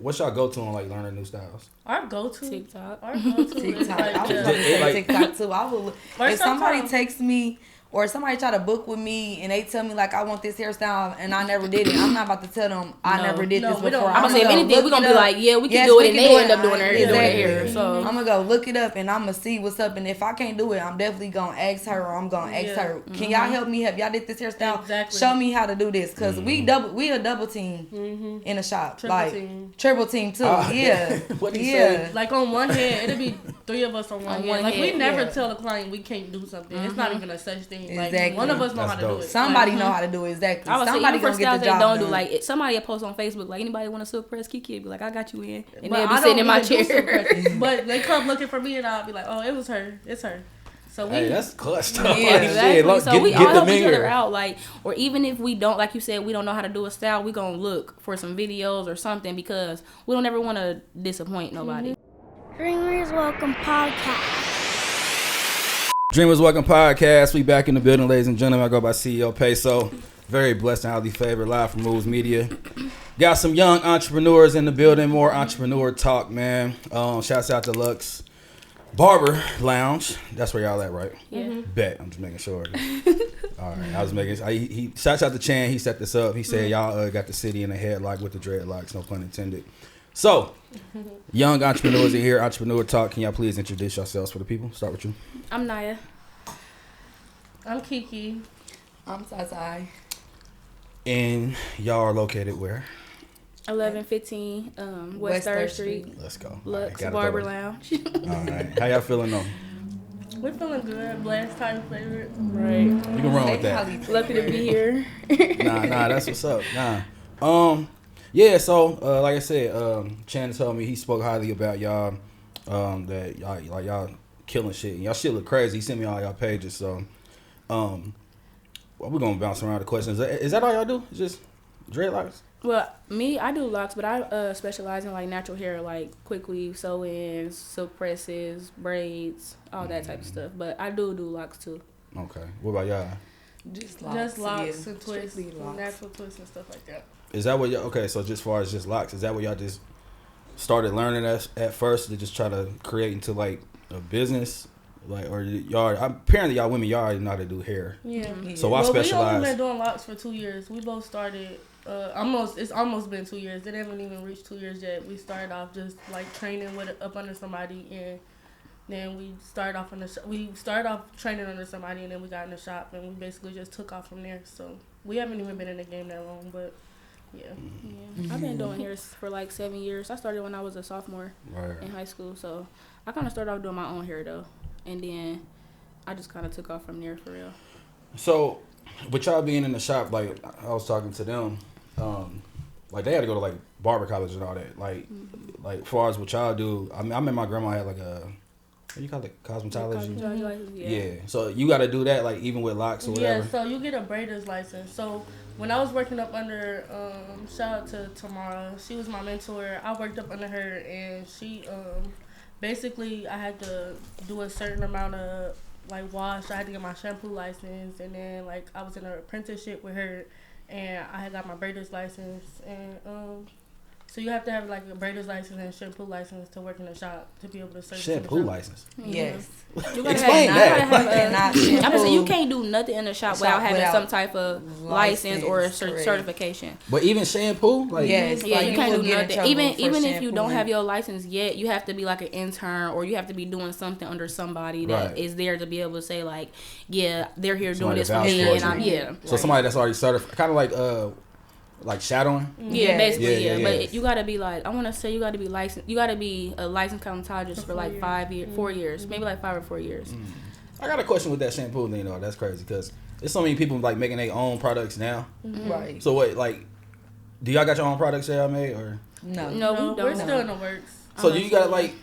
what's y'all go to on like learning new styles? Our go-to TikTok. Our go-to is like I was going to say TikTok too. I will. If somebody texts me or somebody try to book with me and they tell me like I want this hairstyle and I never did it, I'm not about to tell them I never did this before. I'm gonna say if anything, we're gonna be like, yeah, we can do it, and they end up doing their hair. So I'm gonna go look it up and I'm gonna see what's up. And if I can't do it, I'm definitely gonna ask her or I'm gonna ask her, can y'all help me? Have y'all did this hairstyle? Exactly. Show me how to do this, cause we a double team in the shop, triple team too. Yeah, what do you say? Like on one hand, it'll be 3 of us on one hand. Like we never tell a client we can't do something. It's not even a such thing. Like one of us know how to do it. Somebody know how to do it. Exactly. Somebody gonna get the job done. Do like somebody post on Facebook like anybody want to silk press Kiki, be like I got you in, and they'll be sitting in my chair. But they come looking for me and I'll be like, oh, it was her. It's her. So that's clutch. Yeah, exactly. So we all help each other out, like, or even if we don't, like you said, we don't know how to do a style, we gonna look for some videos or something because we don't ever want to disappoint nobody. Dreamers Welcome Podcast. Dreamers Welcome Podcast. We back in the building, ladies and gentlemen. I go by CEO PESO. Very blessed and highly favored, live from Moves Media. Got some young entrepreneurs in the building. More entrepreneur talk, man. Shouts out to Lux Barber Lounge. That's where y'all at, right? Yeah. Bet. I'm just making sure. All right. I was making. He shouts out to Chan. He set this up. He said y'all got the city in the headlock with the dreadlocks. No pun intended. So, young entrepreneurs in here. Entrepreneur talk. Can y'all please introduce yourselves for the people? Start with you. I'm Naya. I'm Kiki. I'm Sasai. And y'all are located where? 1115 West 3rd Street. Let's go. Lux Barber Lounge. All right. How y'all feeling though? We're feeling good. Blast time favorite. Right. You can run with that. Lucky to be here. Nah, that's what's up. Yeah, so like I said, Chan told me he spoke highly about y'all, that y'all killing shit. And y'all shit look crazy. He sent me all y'all pages, so we're gonna bounce around the questions. Is that all y'all do? Just dreadlocks? Well, me, I do locks, but I specialize in like natural hair, like quick weave, sew-ins, silk presses, braids, all that type of stuff. But I do locks too. Okay. What about y'all? Just locks and twists, natural twists and stuff like that. Is that what y'all? Okay, so just far as just locks, is that what y'all just started learning at first to just try to create into like a business? Like, or y'all, apparently y'all women, y'all already know how to do hair. Yeah. So I specialize. We only been doing locks for 2 years. We both started, it's almost been 2 years. It haven't even reached 2 years yet. We started off just like training up under somebody, and then we started off training under somebody, and then we got in the shop, and we basically just took off from there. So we haven't even been in the game that long, but yeah. I've been doing hair for like 7 years. I started when I was a sophomore in high school, so I kind of started off doing my own hair though. And then I just kind of took off from there for real. So, with y'all being in the shop, like I was talking to them, like they had to go to like barber college and all that. Like, like as far as what y'all do, I mean, I remember my grandma had like a, what do you call it, cosmetology? Yeah. So you got to do that, like even with locks or whatever. Yeah. So you get a braider's license. So when I was working up under, shout out to Tamara, she was my mentor. I worked up under her, and she basically, I had to do a certain amount of, like, wash. I had to get my shampoo license, and then, like, I was in an apprenticeship with her, and I had got my braider's license, and, so you have to have, like, a braider's license and shampoo license to work in the shop to be able to service shampoo license? Yes. You gotta Explain that. I'm saying you can't do nothing in the shop without having some type of license or a certification. But even shampoo? Like, yes. Yeah, like you can't do nothing. Even if you don't shampoo. have your license yet, you have to be like an intern, or you have to be doing something under somebody that is there to be able to say like, yeah, they're here doing this for me, and I'm So somebody that's already certified, kind of like shadowing. Yeah, basically, yeah. But you gotta be like, I want to say you gotta be licensed. You gotta be a licensed cosmetologist for like 4 years, maybe like 5 or 4 years. I got a question with that shampoo thing though. That's crazy because there's so many people like making their own products now. Right. So what, like, do y'all got your own products that y'all made or? No, we don't. We're still in the works. So you got like,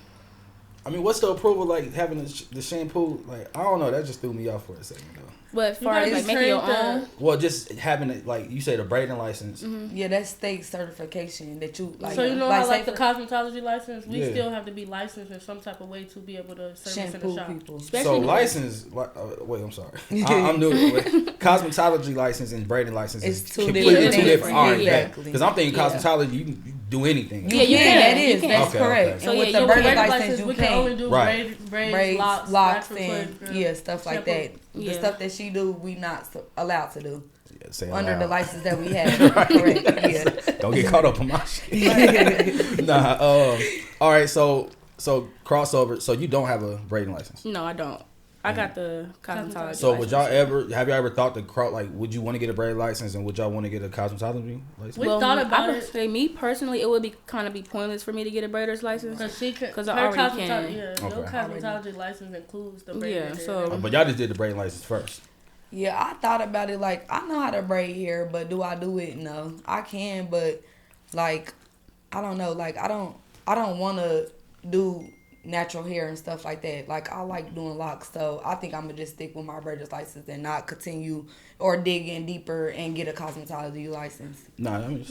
I mean, what's the approval like having the shampoo? Like, I don't know. That just threw me off for a second though. But as far as like making your own, well, just having it, like you say, the braiding license. Yeah, that's state certification that you like. So you know how like the cosmetology license, we still have to be licensed in some type of way to be able to service in the shop. People. So license, wait, I'm sorry, I'm new. Cosmetology license and braiding license is completely two different. Because I'm thinking cosmetology, you do anything. You can. That's correct. Okay. So and with the braided license, you can only do braids, locks, and stuff like that. The stuff that she do, we not allowed to do. Under the license that we have. Correct. Yeah. Don't get caught up on my shit. All right, so crossover. So you don't have a braiding license? No, I don't. I got the cosmetology. So would y'all have y'all ever thought would you want to get a braid license, and would y'all want to get a cosmetology license? We thought about it. Say me personally, it would be kind of pointless for me to get a braider's license because I already can. Yeah, your cosmetology license includes the braid. Yeah, so but y'all just did the braiding license first. Yeah, I thought about it. Like, I know how to braid hair, but do I do it? No, I can, but like, I don't know. Like, I don't want to do natural hair and stuff like that. Like, I like doing locks, so I think I'm gonna just stick with my braider's license and not continue or dig in deeper and get a cosmetology license. Nah, I mean, it's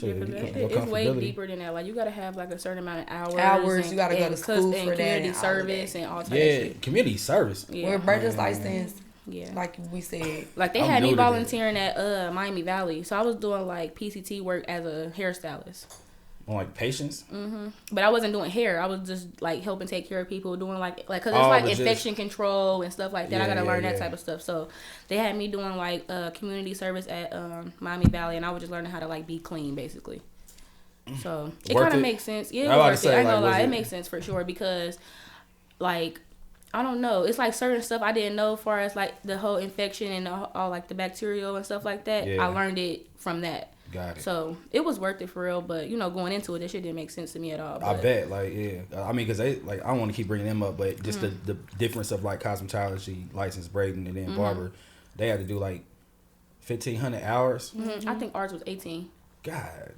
way deeper than that. Like, you gotta have like a certain amount of hours. You gotta go to school for that. Community service and all types of shit. Yeah, community service. Yeah. With braider's license. Yeah, like we said, like they had me volunteering at Miami Valley, so I was doing like PCT work as a hairstylist. On like patients. But I wasn't doing hair. I was just like helping take care of people, doing like because it's like infection control and stuff like that. I gotta learn that type of stuff. So they had me doing like community service at Miami Valley, and I was just learning how to like be clean basically. So it kind of makes sense. Yeah, it worth it. I ain't gonna lie, it makes sense for sure because like. I don't know. It's like certain stuff I didn't know as far as like the whole infection and all like the bacterial and stuff like that. Yeah. I learned it from that. Got it. So it was worth it for real. But you know, going into it, that shit didn't make sense to me at all. But. I bet. Like, yeah. I mean, because they like I don't want to keep bringing them up, but just the difference of like cosmetology license braiding and then barber, they had to do like 1,500 hours. I think ours was 18. God.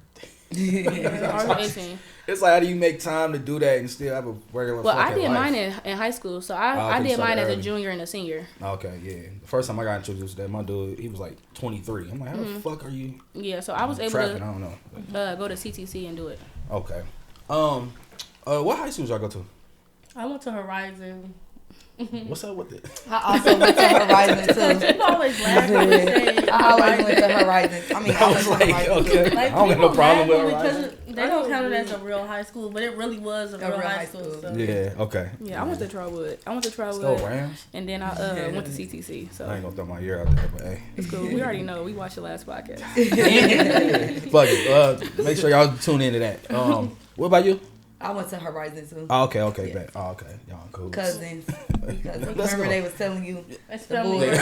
It's like, how do you make time to do that and still have a regular I did life? Mine in high school, so I did mine as a junior and a senior. Okay, yeah. The first time I got introduced to that, my dude, he was like 23. I'm like, how the fuck are you? Yeah, so I was able trapping, to I don't know. Go to CTC and do it. Okay. What high school did y'all go to? I went to Horizon. What's up with it? I also went to Horizon too. You always laugh when you say I always went to Horizon. I mean, I was like, okay. Like, I don't have no problem with Horizon. They don't count it as a real high school, but it really was a real high school. So. Yeah, okay. Yeah, I went to Trotwood. Rams? And then I went to CTC. So I ain't gonna throw my ear out there, but hey. It's cool. We already know. We watched the last podcast. Fuck it. Make sure y'all tune into that. What about you? I went to Horizon too. Oh, okay, bet. Oh, okay, y'all cool. Cousins. Remember they was telling you it's the boys.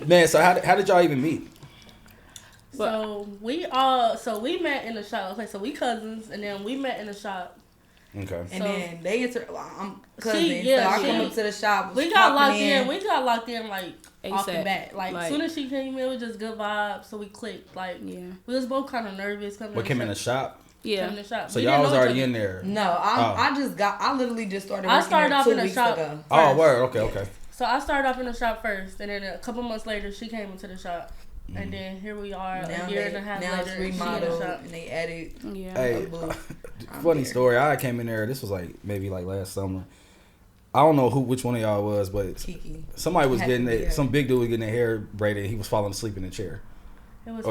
Man, so how did y'all even meet? So we met in the shop. Okay, so we cousins, and then we met in the shop. Okay. And then they I'm cousins, so I come up to the shop. We got locked in. We got locked in like off the bat. Like as soon as she came in, it was just good vibes. So we clicked. Like we was both kind of nervous. What came in the shop? Yeah. In the shop. So y'all was already in there. No, I literally just started. I started off in the shop. Oh, word. Okay. So I started off in the shop first, and then a couple months later, she came into the shop. And then here we are a year and a half later. Now it's remodeled and they added. Yeah. Hey, funny story. I came in there. This was like maybe like last summer. I don't know which one of y'all was, but Kiki. Somebody was getting it. Some big dude was getting their hair braided. He was falling asleep in the chair. It was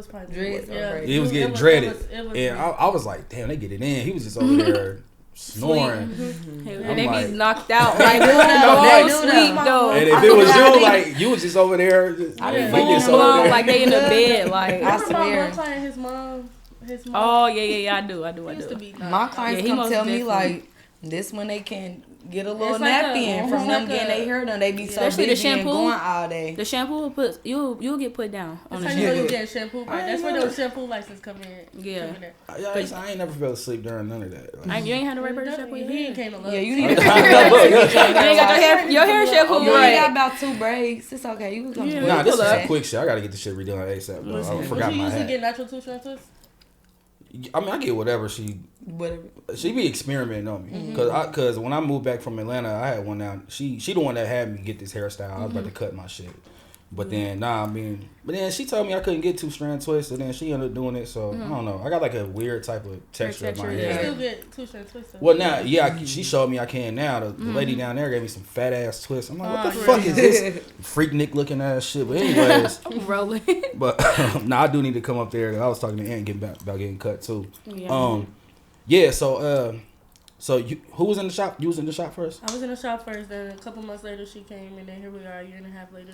probably dreads. Yeah. He was getting dreaded. And I was like, damn, they get it in. He was just over there snoring. And they be knocked out. Like, no sleep though. And if it was you, like, you was just over there. Like they in the bed. Like, I swear. My client, his mom. Oh, yeah, I do. My clients come tell me, like, this when they can get a little nap in from them getting their hair done. They be so busy and going all day. The shampoo will you'll get put down on the shampoo. That's how you know you getting shampoo. Right? That's where those shampoo license come in. Yeah. I ain't never fell asleep during none of that. Like, you ain't had a right person shampoo? He ain't came to look. Yeah, you need to. You ain't got your hair shampoo. You only got about 2 braids. It's okay. You can come to Nah, this is some quick shit. I gotta get this shit redone ASAP, though. I forgot my hat. You used to get natural tooth and twist? I mean, I get whatever she be experimenting on me. Cause when I moved back from Atlanta, I had one now. She the one that had me get this hairstyle. I was about to cut my shit, But then but then she told me I couldn't get 2-strand twists, and then she ended up doing it. So I don't know. I got like a weird type of texture in my hair. You still get 2-strand twists. Well, now, she showed me I can now. The lady down there gave me some fat ass twists. I'm like, what the fuck is this freaknik looking ass shit? But anyways, I'm rolling. But I do need to come up there. I was talking to Ant about getting cut too. Yeah. So who was in the shop? You was in the shop first? I was in the shop first, then a couple months later she came, and then here we are a year and a half later.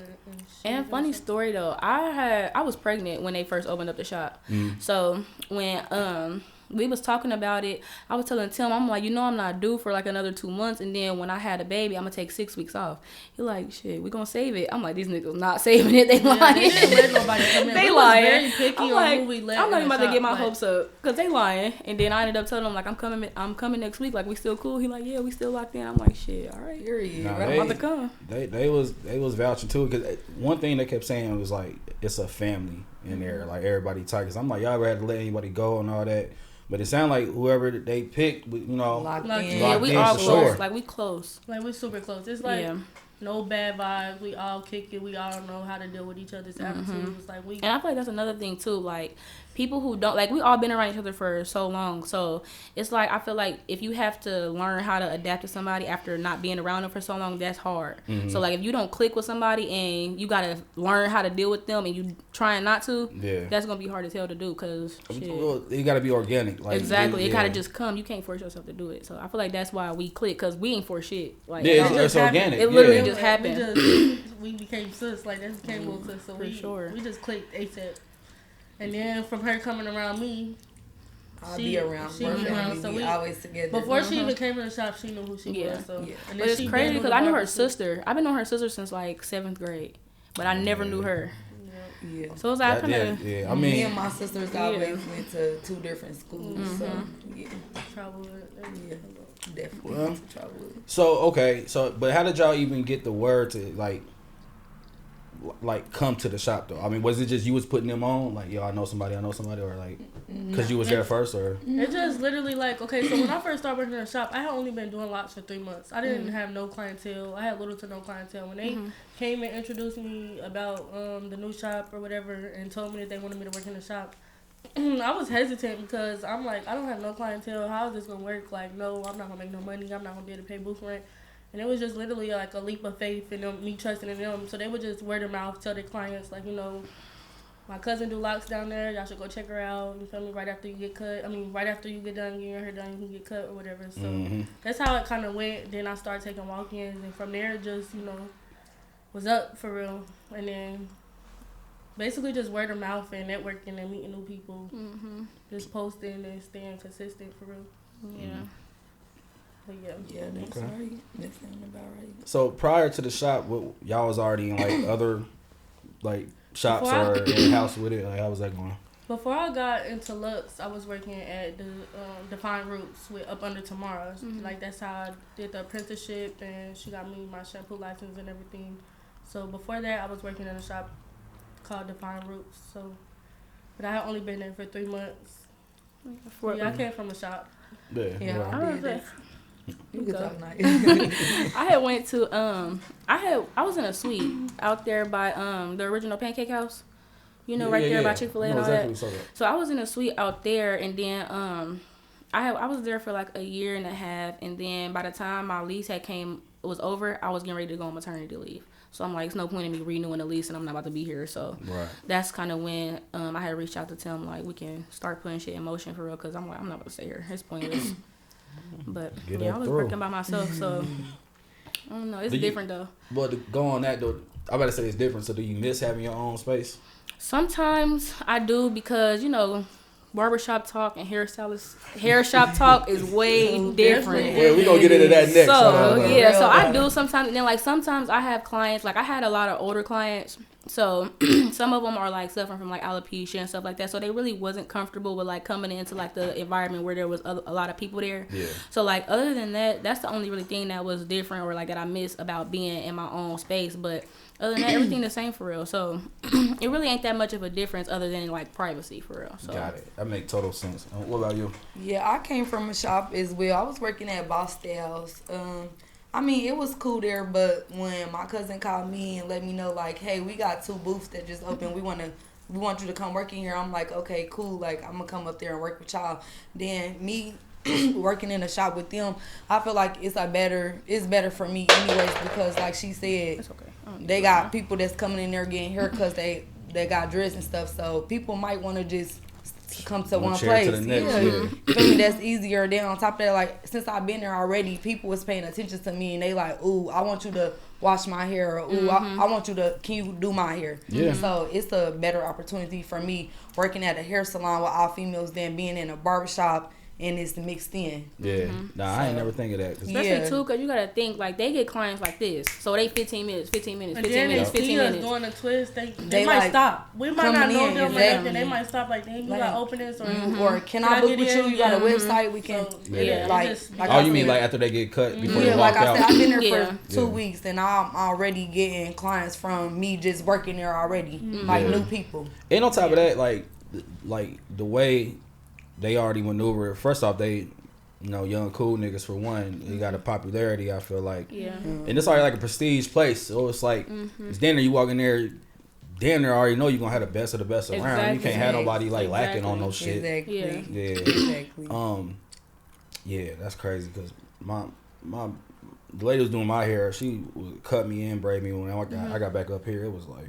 And funny story though, I was pregnant when they first opened up the shop. So when we was talking about it, I was telling Tim, I'm like, I'm not due for like another 2 months, and then when I had a baby, I'm gonna take 6 weeks off. He like, shit, we gonna save it. I'm like, these niggas not saving it. They lying. They lying. Very picky I'm on like, who we let I'm not even about to get my like, hopes up because they lying. And then I ended up telling them like, I'm coming next week. Like, we still cool. He like, yeah, we still locked in. I'm like, shit, all right. I'm about to come. They was vouching too, because one thing they kept saying was like, it's a family in there, like everybody tight. Cause I'm like, y'all ever had to let anybody go and all that. But it sounded like whoever they picked, locked in. Yeah, we all close. Sure. Like, we close. Like, we super close. It's like no bad vibes. We all kick it. We all know how to deal with each other's attitudes. Like, and I feel like that's another thing too. Like, people who don't, like, we all been around each other for so long. So it's like, I feel like if you have to learn how to adapt to somebody after not being around them for so long, that's hard. So like, if you don't click with somebody and you gotta learn how to deal with them and you trying not to, that's gonna be hard as hell to do, because you gotta be organic. Like, exactly. It gotta just come. You can't force yourself to do it. So I feel like that's why we click, because we ain't for shit. Like, it's organic. It literally just happened. We became sis. Like, that became little sis. So we just clicked ASAP. And then from her coming around me, I'll be around. So we always together. Before she even came in the shop, she knew who she was. So. And but it's crazy because I knew her sister. I've been knowing her sister since like 7th grade, but I never knew her. Yeah. So it was like kind of. I mean, me and my sisters always went to 2 different schools. So definitely trouble. So but how did y'all even get the word to like come to the shop though? I mean, was it just you was putting them on, like, yo, I know somebody, or like because you was there first, or it just literally like, okay, so when I first started working in the shop, I had only been doing locks for 3 months. I didn't have no clientele. I had little to no clientele. When they came and introduced me about the new shop or whatever and told me that they wanted me to work in the shop, I was hesitant because I'm like, I don't have no clientele. How is this gonna work? Like, no, I'm not gonna make no money. I'm not gonna be able to pay booth rent. And it was just literally like a leap of faith in them, me trusting in them. So they would just word of mouth tell their clients, like, my cousin do locks down there. Y'all should go check her out. You feel me? Right after you get cut. I mean, right after you get done getting her done, you can get cut or whatever. So that's how it kind of went. Then I started taking walk-ins, and from there, just was up for real. And then basically just word of mouth and networking and meeting new people. Just posting and staying consistent for real. Yeah. That's right. That sounds about right. So prior to the shop, y'all was already in like other like shops or in house with it? Like, how was that going? Before I got into Lux, I was working at the Defined Roots with Up Under Tomorrow's. Like, that's how I did the apprenticeship, and she got me my shampoo license and everything. So before that, I was working in a shop called Defined Roots. So, but I had only been there for 3 months. I came from a shop. Yeah. You can talk nice. I had went to I was in a suite out there by the original Pancake House, right there by Chick-fil-A and all that. So I was in a suite out there, and then I was there for like a year and a half, and then by the time my lease was over, I was getting ready to go on maternity leave. So I'm like, it's no point in me renewing the lease, and I'm not about to be here. So that's kind of when I had reached out to Tim, like, we can start putting shit in motion for real, because I'm like, I'm not about to stay here. It's pointless. But I was working by myself, so I don't know. It's different though. But to go on that though, I about to say it's different. So do you miss having your own space? Sometimes I do, because barbershop talk and hair shop talk is way different. Yeah, we gonna get into that next. So I do sometimes. And then like sometimes I have clients, like I had a lot of older clients. So some of them are like suffering from like alopecia and stuff like that. So they really wasn't comfortable with like coming into like the environment where there was a lot of people there. Yeah. So like other than that, that's the only really thing that was different or like that I miss about being in my own space. But other than that, everything the same for real. So it really ain't that much of a difference other than like privacy for real. So. Got it. That make total sense. What about you? Yeah, I came from a shop as well. I was working at Boss Styles. I mean, it was cool there, but when my cousin called me and let me know, like, hey, we got 2 booths that just opened. We want you to come work in here. I'm like, okay, cool. Like, I'm gonna come up there and work with y'all. Then me working in a shop with them, I feel like it's better for me anyways, because like she said, they got people that's coming in there getting haircuts. They got dress and stuff. So people might want to just come to one place. To the next, yeah. That's easier. Then on top of that, like, since I've been there already, people was paying attention to me and they like, ooh, I want you to wash my hair, or ooh, I want you to, can you do my hair? Yeah. So it's a better opportunity for me working at a hair salon with all females than being in a barbershop and it's mixed in. Yeah. Nah, I ain't never think of that. Especially too, because you gotta think, like, they get clients like this, so they 15 minutes. And then they see us doing a twist, they might like, stop. We might not know them or nothing. They might stop, like, you got openings, or can I book with you? You got a website? We can. Like you mean like after they get cut before they walk out? Like I said, I've been there for 2 weeks and I'm already getting clients from me just working there already, like new people. And on top of that, like the way they already maneuver. First off, they, young cool niggas for one. They got a popularity, I feel like. Yeah. And it's already like a prestige place. So it's like, it's damn near you walk in there, damn near already know you're going to have the best of the best around. You can't have nobody like lacking on no shit. Exactly. Yeah. Exactly. Yeah, that's crazy because the lady was doing my hair. She would cut me in, braid me. When I got back up here, it was like,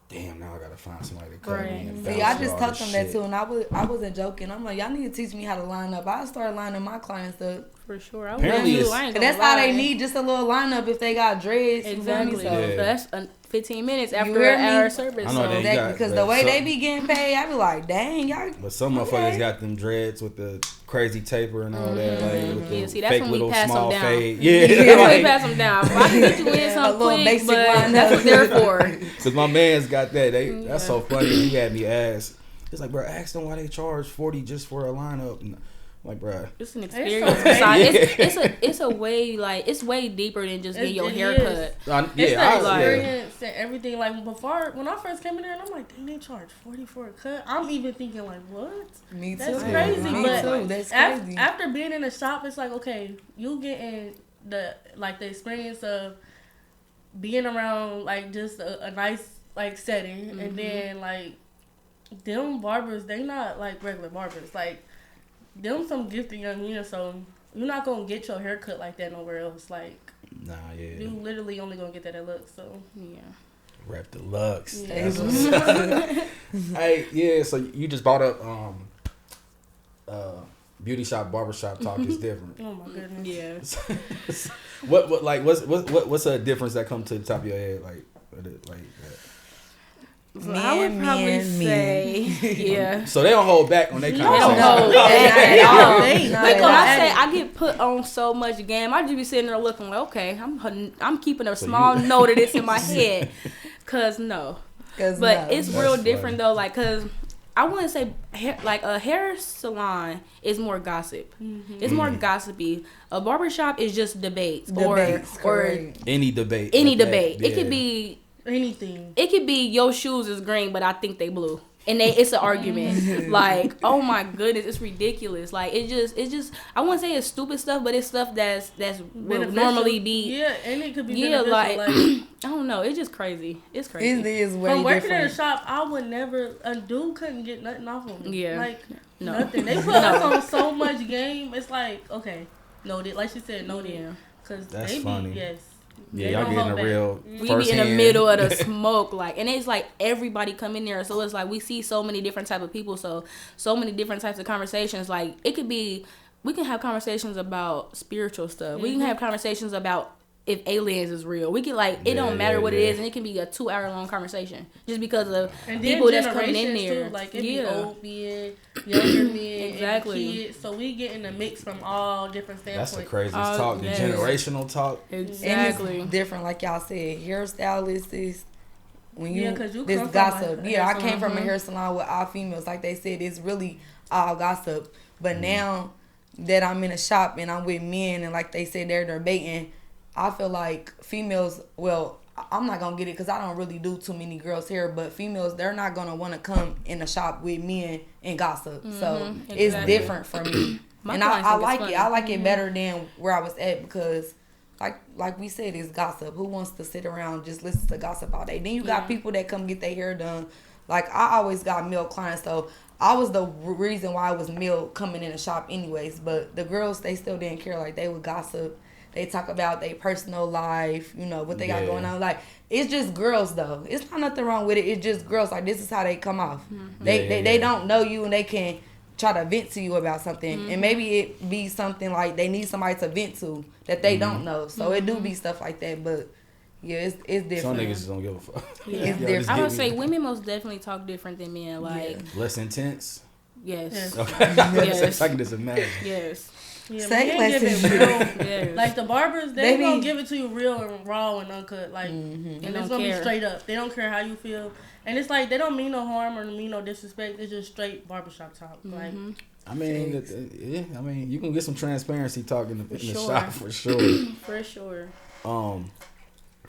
damn, now I gotta find somebody to cut me. And see, I just told them that too, and I wasn't joking. I'm like, y'all need to teach me how to line up. I started lining my clients up. For sure. Apparently that's all they need, just a little lineup if they got dreads. Exactly. So that's 15 minutes after our service. I know because the way they be getting paid, I be like, dang, y'all. But some motherfuckers got them dreads with the crazy taper and all that. Like, with the see, that's fake when little we pass small them down. fade. Yeah. That's when we pass them down. I can get you in something quick, but that's what they're for. Because my man's got that. That's so funny. He had me ask. It's like, bro, ask them why they charge $40 just for a lineup. And, like, bro, it's an experience. It's a way, like, it's way deeper than just getting your hair cut. It's the experience and everything. Like, before, when I first came in there, and I'm like, dang, they charge $40 for a cut. I'm even thinking like, what? Me too. That's crazy. Me too. That's crazy. After being in the shop, it's like, okay, you getting the experience of being around like just a nice like setting, and then like them barbers, they not like regular barbers, like. Them some gifted young men, so you're not gonna get your hair cut like that nowhere else. Like, nah, yeah. You literally only gonna get that at Lux, so yeah. Rep the Lux. Yeah. Hey, yeah. So you just brought up beauty shop, barbershop talk is different. Oh my goodness. Yeah. What's a difference that comes to the top of your head like that? So I would probably say, yeah. So they don't hold back on their conversation. They don't hold back at all. Like when I say I get put on so much game, I just be sitting there looking like, okay, I'm keeping a small note of this in my head, but it's real different though, like, cause I wouldn't say like a hair salon is more gossip. It's more gossipy. A barbershop is just debates or any debate. It could be. Anything. It could be your shoes is green, but I think they blue, and it's an argument. Like, oh my goodness, it's ridiculous. Like, it's just. I wouldn't say it's stupid stuff, but it's stuff that's would normally be. Yeah, and it could be beneficial. Like I don't know. It's just crazy. It's crazy. It is way From working different. in a shop, I would never. A dude couldn't get nothing off of me. Yeah. Like nothing. They put us on so much game. It's like, okay, noted. Like she said, noted. Because that's funny. Yes. Yeah, y'all getting a real we be in the middle of the smoke, like, and it's like everybody come in there, so it's like we see so many different type of people, so many different types of conversations. Like, it could be, we can have conversations about spiritual stuff. We can have conversations about if aliens is real. We can it don't matter what it is, and it can be a 2-hour long conversation just because of people that's coming in there. Too. Like, it be old men, younger men, exactly. And kids. So we get in the mix from all different standpoints. That's the craziest talk, the generational talk. Exactly. And it's different, like y'all said. Hairstylists is when you you this gossip. I came from a hair salon with all females. Like they said, it's really all gossip. But now that I'm in a shop and I'm with men, and like they said, they're debating. I feel like females, well, I'm not going to get it because I don't really do too many girls' hair, but females, they're not going to want to come in the shop with men and gossip. So it's different for me. And I like it. I like it better than where I was at because like we said, it's gossip. Who wants to sit around just listen to gossip all day? Then you got people that come get their hair done. Like, I always got male clients, so I was the reason why I was male coming in the shop anyways. But the girls, they still didn't care. Like, they would gossip. They talk about their personal life, you know, what they got going on. Like, it's just girls, though. It's not nothing wrong with it. It's just girls. Like, this is how they come off. Mm-hmm. They don't know you, and they can try to vent to you about something. Mm-hmm. And maybe it be something like they need somebody to vent to that they don't know. So it do be stuff like that, but... Yeah, it's different. Some niggas don't give a fuck. Yeah. It's different. I would say women most definitely talk different than men. Like less intense. Yes. Okay. Yes. I can just imagine. Yes. Yeah, say less real. Like the barbers, they gonna give it to you real and raw and uncut. Like, and it's gonna be straight up. They don't care how you feel, and it's like they don't mean no harm or mean no disrespect. It's just straight barbershop talk. Like, I mean, you can get some transparency talk in the shop for sure. For sure.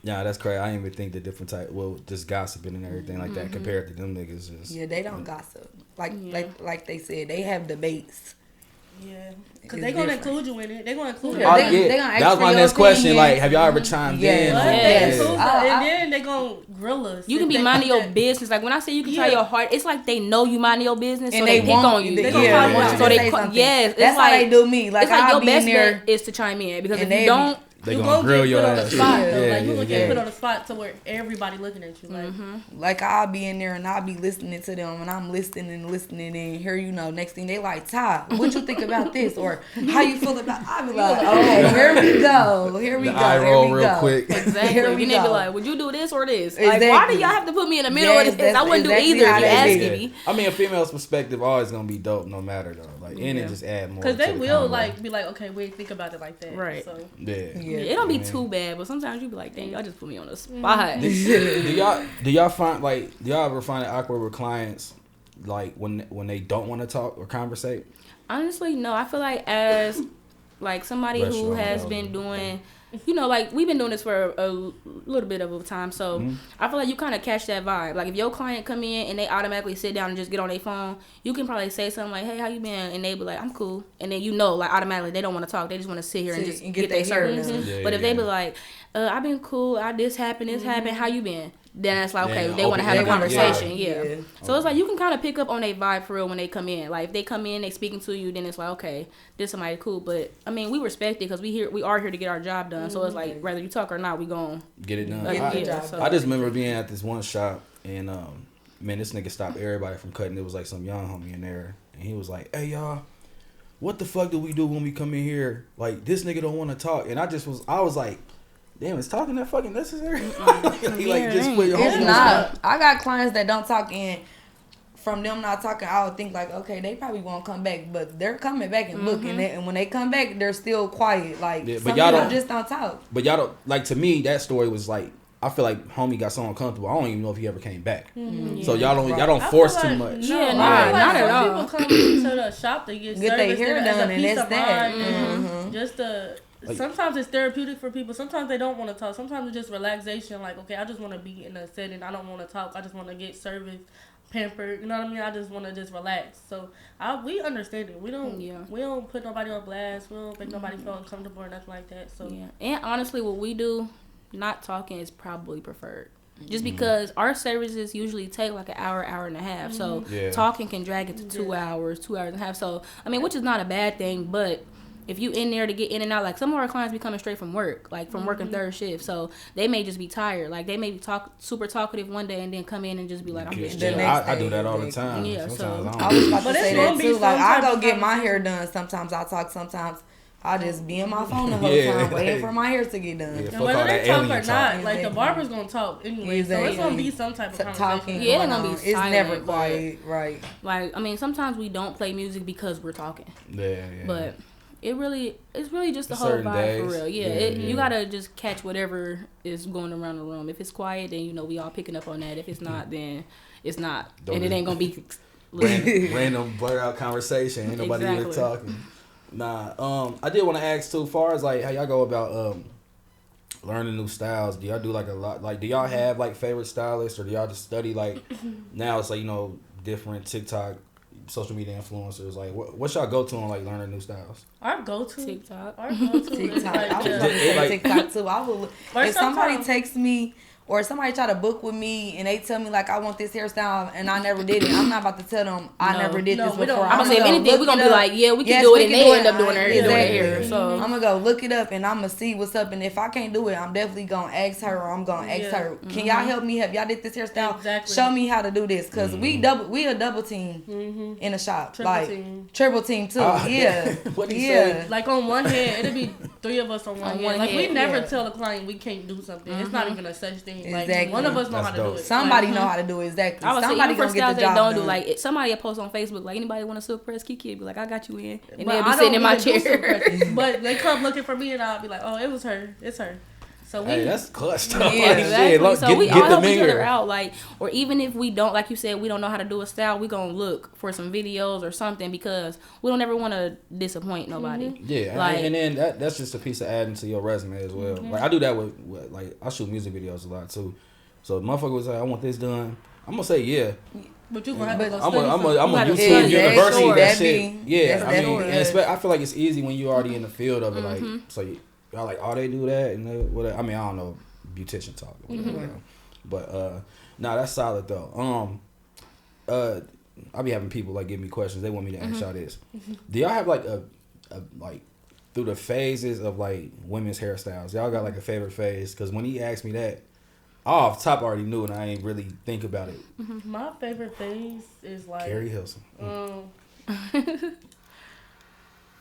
Yeah, that's crazy. I didn't even think the different type. Well, just gossiping and everything like that compared to them niggas. Just they don't gossip. Like they said, they have debates. Yeah, because they're going to include you in it. They're going to include you. That was my next question. Like, have y'all ever chimed in? And then they're going to grill us. You can be minding your business. Like, when I say you can tell your heart, it's like they know you minding your business, so they pick on you. They're going to call you. So they, that's how they do me. Like, it's like your best bet is to chime in. Because if you don't, they gonna grill your ass. Like, you gonna get put on the spot to where everybody looking at you. Like I'll be in there and I'll be listening to them and I'm listening and here, you know, next thing they like, Ty, what you think about this? Or how you feel about, I'll be like, okay, here we go. I roll real quick. Exactly. Here we go. Be like, would you do this or this? Like, why do y'all have to put me in the middle of this? I wouldn't do either if you asking me. I mean, a female's perspective always gonna be dope no matter though. Like, and it just add more. Because they will like be like, okay, wait, think about it like that. Right. So. Yeah, it don't be too bad, but sometimes you be like, dang, y'all just put me on the spot. Do y'all find do y'all ever find it awkward with clients like when they don't want to talk or conversate? Honestly, no. I feel like as like somebody who has been doing, you know, like we've been doing this for a little bit of a time, so I feel like you kind of catch that vibe. Like if your client come in and they automatically sit down and just get on their phone, you can probably say something like, "Hey, how you been?" and they be like, "I'm cool," and then you know, like automatically they don't want to talk. They just want to sit here and just get their service. But if they be like, "I've been cool. This happened. How you been?" Then it's like, okay, they want to have a conversation. Yeah. So it's like you can kind of pick up on their vibe for real when they come in. Like if they come in, they speaking to you, then it's like, okay, this somebody cool. But I mean, we respect it because we are here to get our job done. So it's like whether you talk or not, we gon' get it done. I just remember being at this one shop and man, this nigga stopped everybody from cutting. It was like some young homie in there, and he was like, "Hey y'all, what the fuck do we do when we come in here? Like this nigga don't want to talk." And I was like, damn, is talking that fucking necessary? Just put your it's not. I got clients that don't talk, and from them not talking, I would think like, okay, they probably won't come back, but they're coming back and looking. And when they come back, they're still quiet. Like some people just don't talk. But y'all don't like. To me, that story was like, I feel like homie got so uncomfortable. I don't even know if he ever came back. So y'all don't force too much. No, not at all. People come to the shop to get their hair done, and that's that. Just to. Sometimes it's therapeutic for people. Sometimes they don't want to talk. Sometimes it's just relaxation. Like, okay, I just want to be in a setting. I don't want to talk. I just want to get service, pampered. You know what I mean? I just want to just relax. So we understand it. We don't put nobody on blast. We don't make nobody feel uncomfortable or nothing like that. So and honestly, what we do, not talking is probably preferred. Just because our services usually take like an hour and a half. So talking can drag it to 2 hours, 2 hours and a half. So I mean, which is not a bad thing, but if you in there to get in and out, like some of our clients be coming straight from work, like from working third shift, so they may just be tired. Like they may be super talkative one day and then come in and just be like, I'm getting straight. I do that all the time. Yeah, sometimes I was about to say that too. Like I go get my hair done. Sometimes I talk. Sometimes I just be on my phone the whole time waiting for my hair to get done. And whether they talk or not, like the barber's gonna talk anyway. So it's gonna be some type of conversation. Talking. Yeah, it's gonna be silent. It's never quiet, right? Like I mean, sometimes we don't play music because we're talking. Yeah. But it's really just the whole vibe for real. You gotta just catch whatever is going around the room. If it's quiet, then you know we all picking up on that. If it's not, then it's not, and it ain't gonna be random blur out conversation. Ain't nobody really talking. Nah. I did want to ask too, far as like how y'all go about learning new styles. Do y'all do like a lot? Like, do y'all have like favorite stylists, or do y'all just study like now? It's like, you know, different TikTok social media influencers? Like, what's y'all go to on like learning new styles? Our go-to TikTok. Our go-to is TikTok. like I was just- about to say like- TikTok too. I will. Or If somebody sometimes- texts me or somebody try to book with me and they tell me like I want this hairstyle and I never did it, I'm not about to tell them I No. never did No, this we before. don't. I'm gonna say if go anything, look we're gonna it be up. like, yeah, we can Yes, do we it, and can they do end it. up doing their Exactly. hair. So I'm gonna go look it up and I'm gonna see what's up. And if I can't do it, I'm definitely gonna ask her or I'm gonna ask Yeah. her. Can y'all help me? Have y'all did this hairstyle? Exactly. Show me how to do this, cause we a double team in the shop, Triple like team. triple team too. Yeah, What do you yeah. say? Like on one hand, it'll be 3 of us on one On hand. one Like we hand, never yeah. tell the client we can't do something. It's not even a such thing. Like Exactly. one of us know That's how to dope. do it. Somebody Like, know how to do it, exactly. I was saying, Somebody even for gonna get styles the they job don't done. do, like somebody will post on Facebook, like anybody want a silk press, Kiki be like, I got you in, and but they'll be I sitting don't in my even do silk chair. presses. But they come looking for me and I'll be like, oh, it was her. It's her. So we Hey, that's clutch. Yeah, Like, Exactly. shit, look, So get, we get all them help in each other here. out, like, or even if we don't, like you said, we don't know how to do a style, we gonna look for some videos or something because we don't ever want to disappoint nobody. Yeah, Like- and then that's just a piece of adding to your resume as well. Like I do that with like I shoot music videos a lot too. So if motherfucker was like, I want this done, I'm gonna say yeah. but you gonna have to go I'm study a something. YouTube Yeah, University sure. that That'd shit. be- Yeah, that's I mean, definitely and good. I feel like it's easy when you already in the field of it. Like, so y'all like, oh, they do that and they, whatever. I mean, I don't know, beautician talk, or whatever, you know. But nah, that's solid though. I be having people like give me questions. They want me to ask y'all this. Do y'all have like a like through the phases of like women's hairstyles? Y'all got like a favorite phase? Because when he asked me that, I off top already knew and I ain't really think about it. My favorite phase is like Carrie Hilson.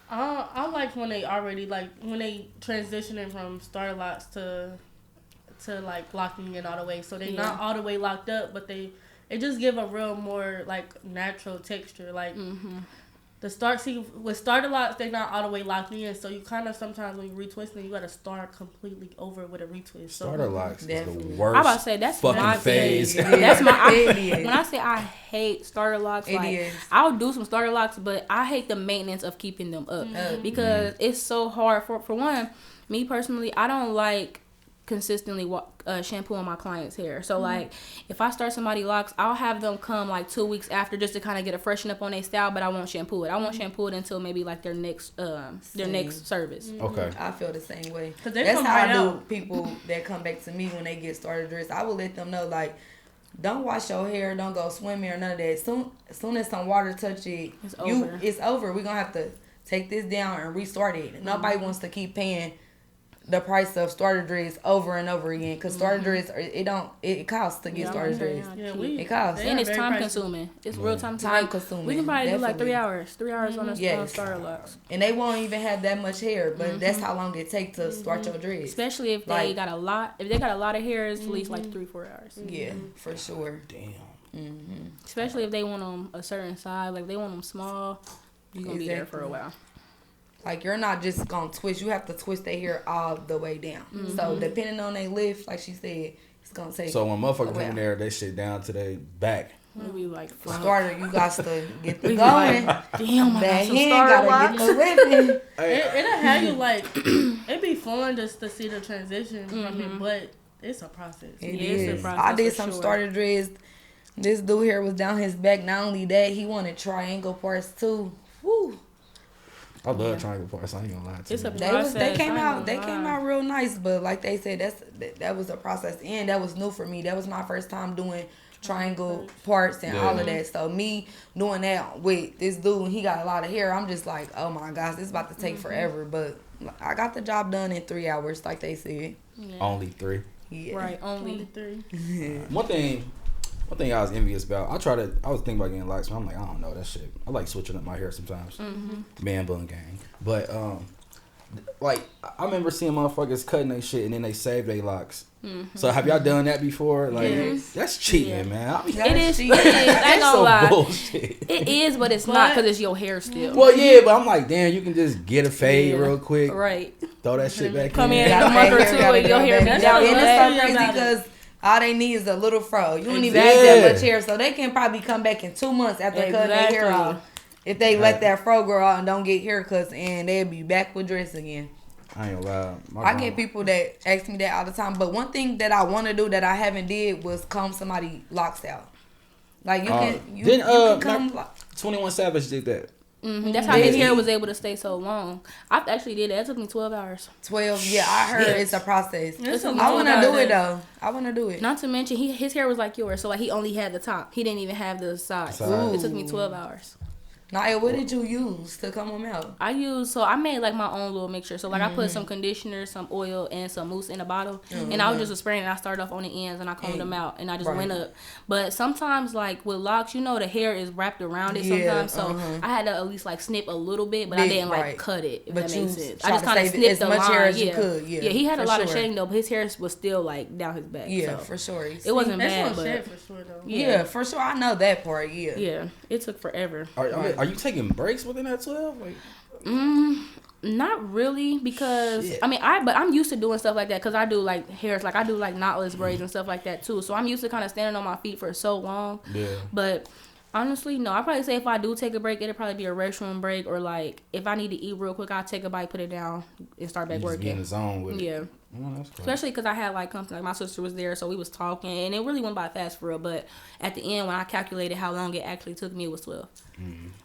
I like when they already like when they transitioning from starter locks to like locking in all the way. So they not all the way locked up, but it just give a real more like natural texture. Like with starter locks, they not all the way locked in. So you kind of sometimes when you retwist them, you gotta start completely over with a retwist. So Starter locks is the Definitely. worst. I'm about to say that's my fucking phase. phase. That's my. It is. When I say I hate starter locks, It like is. I'll do some starter locks, but I hate the maintenance of keeping them up because it's so hard. For one, me personally, I don't like consistently shampooing my clients' hair. So like if I start somebody locks, I'll have them come like 2 weeks after just to kind of get a freshen up on their style, but I won't shampoo it. I won't shampoo it until maybe like their next service. Okay. I feel the same way. 'Cause they That's come how I right do out. people that come back to me when they get started dressed. I will let them know, like, don't wash your hair, don't go swimming or none of that. As soon as some water touch it, it's over. We're going to have to take this down and restart it. Nobody wants to keep paying the price of starter dreads over and over again, because starter dreads it costs to get starter dreads. It costs. And it's very time pricey. consuming. It's real time consuming. We can probably do like Definitely. 3 hours. 3 hours on a Yes. starter locks. And they won't even have that much hair, but that's how long it takes to start your dreads. Especially if they Like- got a lot. If they got a lot of hair, it's at least like 3-4 hours. Yeah, for sure. Damn. Especially if they want them a certain size, like they want them small, you're gonna be there for a Exactly. while. Like, you're not just gonna twist. You have to twist their hair all the way down. So depending on their lift, like she said, it's gonna take. So when motherfuckers come Well. in there, they shit down to their back. We'll be like, for fuck. starter, you got to get the We be going. like, damn, I got That some hand starter gotta get locks. the whipping. It'll have you like it'd be fun just to see the transition from it, but it's a process. It Yeah, it's a is. process I did for some sure. starter dreads. This dude here was down his back. Not only that, he wanted triangle parts too. Woo. I love triangle parts. I ain't gonna lie to It's you. a They process. came I out. ain't They gonna came lie. out real nice, but like they said, that was a process, and that was new for me. That was my first time doing triangle parts and all of that. So me doing that with this dude, he got a lot of hair. I'm just like, oh my gosh, this is about to take forever. But I got the job done in 3 hours, like they said. Yeah. Only 3. Yeah. Right, only. 23. One thing I was envious about. I was thinking about getting locks, but I'm like, I don't know that shit. I like switching up my hair sometimes. Man bun gang. But like I remember seeing motherfuckers cutting their shit and then they save their locks. So have y'all done that before? Like that's cheating, man. I mean, It is. cheating. I ain't that's gonna some lie. bullshit. It is, but it's not because it's your hair still. Well, yeah, but I'm like, damn, you can just get a fade Yeah. real quick, Right. throw that shit back Come in. Gotta a month or make two, gotta your go hair back be down. down And bad. it's so crazy because all they need is a little fro. You don't even have Exactly. that much hair, so they can probably come back in 2 months after cutting their hair Exactly. off. If they let that fro grow out and don't get haircuts, and they'll be back with dress again. I ain't gonna lie. My I grandma- get people that ask me that all the time, but one thing that I want to do that I haven't did was comb somebody locks out. Like you can Didn't, come. 21 Savage did that. Mm-hmm. That's how his hair was able to stay so long. I actually did that. It took me 12 hours. 12, yeah, I heard it's a process. I want to do it though. I want to do it. Not to mention, his hair was like yours, so like he only had the top. He didn't even have the sides. It took me 12 hours. Naya, what did you use to comb them out? I made like my own little mixture. So like I put some conditioner, some oil, and some mousse in a bottle, and I was just spraying it. I started off on the ends and I combed them out, and I just went up. But sometimes like with locks, the hair is wrapped around it sometimes, so I had to at least like snip a little bit, but I didn't like cut it. If that makes sense. I just kind of snipped the line. Hair as you could. Yeah, he had a lot of shedding though, but his hair was still like down his back. Yeah, so. for sure. It wasn't bad, but for sure though. Yeah, for sure. I know that part. Yeah. Yeah, it took forever. Are you taking breaks within that 12? Like, not really, because but I'm used to doing stuff like that because I do like hairs, like I do like knotless braids and stuff like that too. So I'm used to kind of standing on my feet for so long. Yeah. But honestly, no. I probably say if I do take a break, it'll probably be a restroom break, or like if I need to eat real quick, I'll take a bite, put it down, and start back working. Get in the zone with it. Yeah. Oh, that's cool. Especially because I had like company, like my sister was there, so we was talking, and it really went by fast for real. But at the end, when I calculated how long it actually took me, it was 12.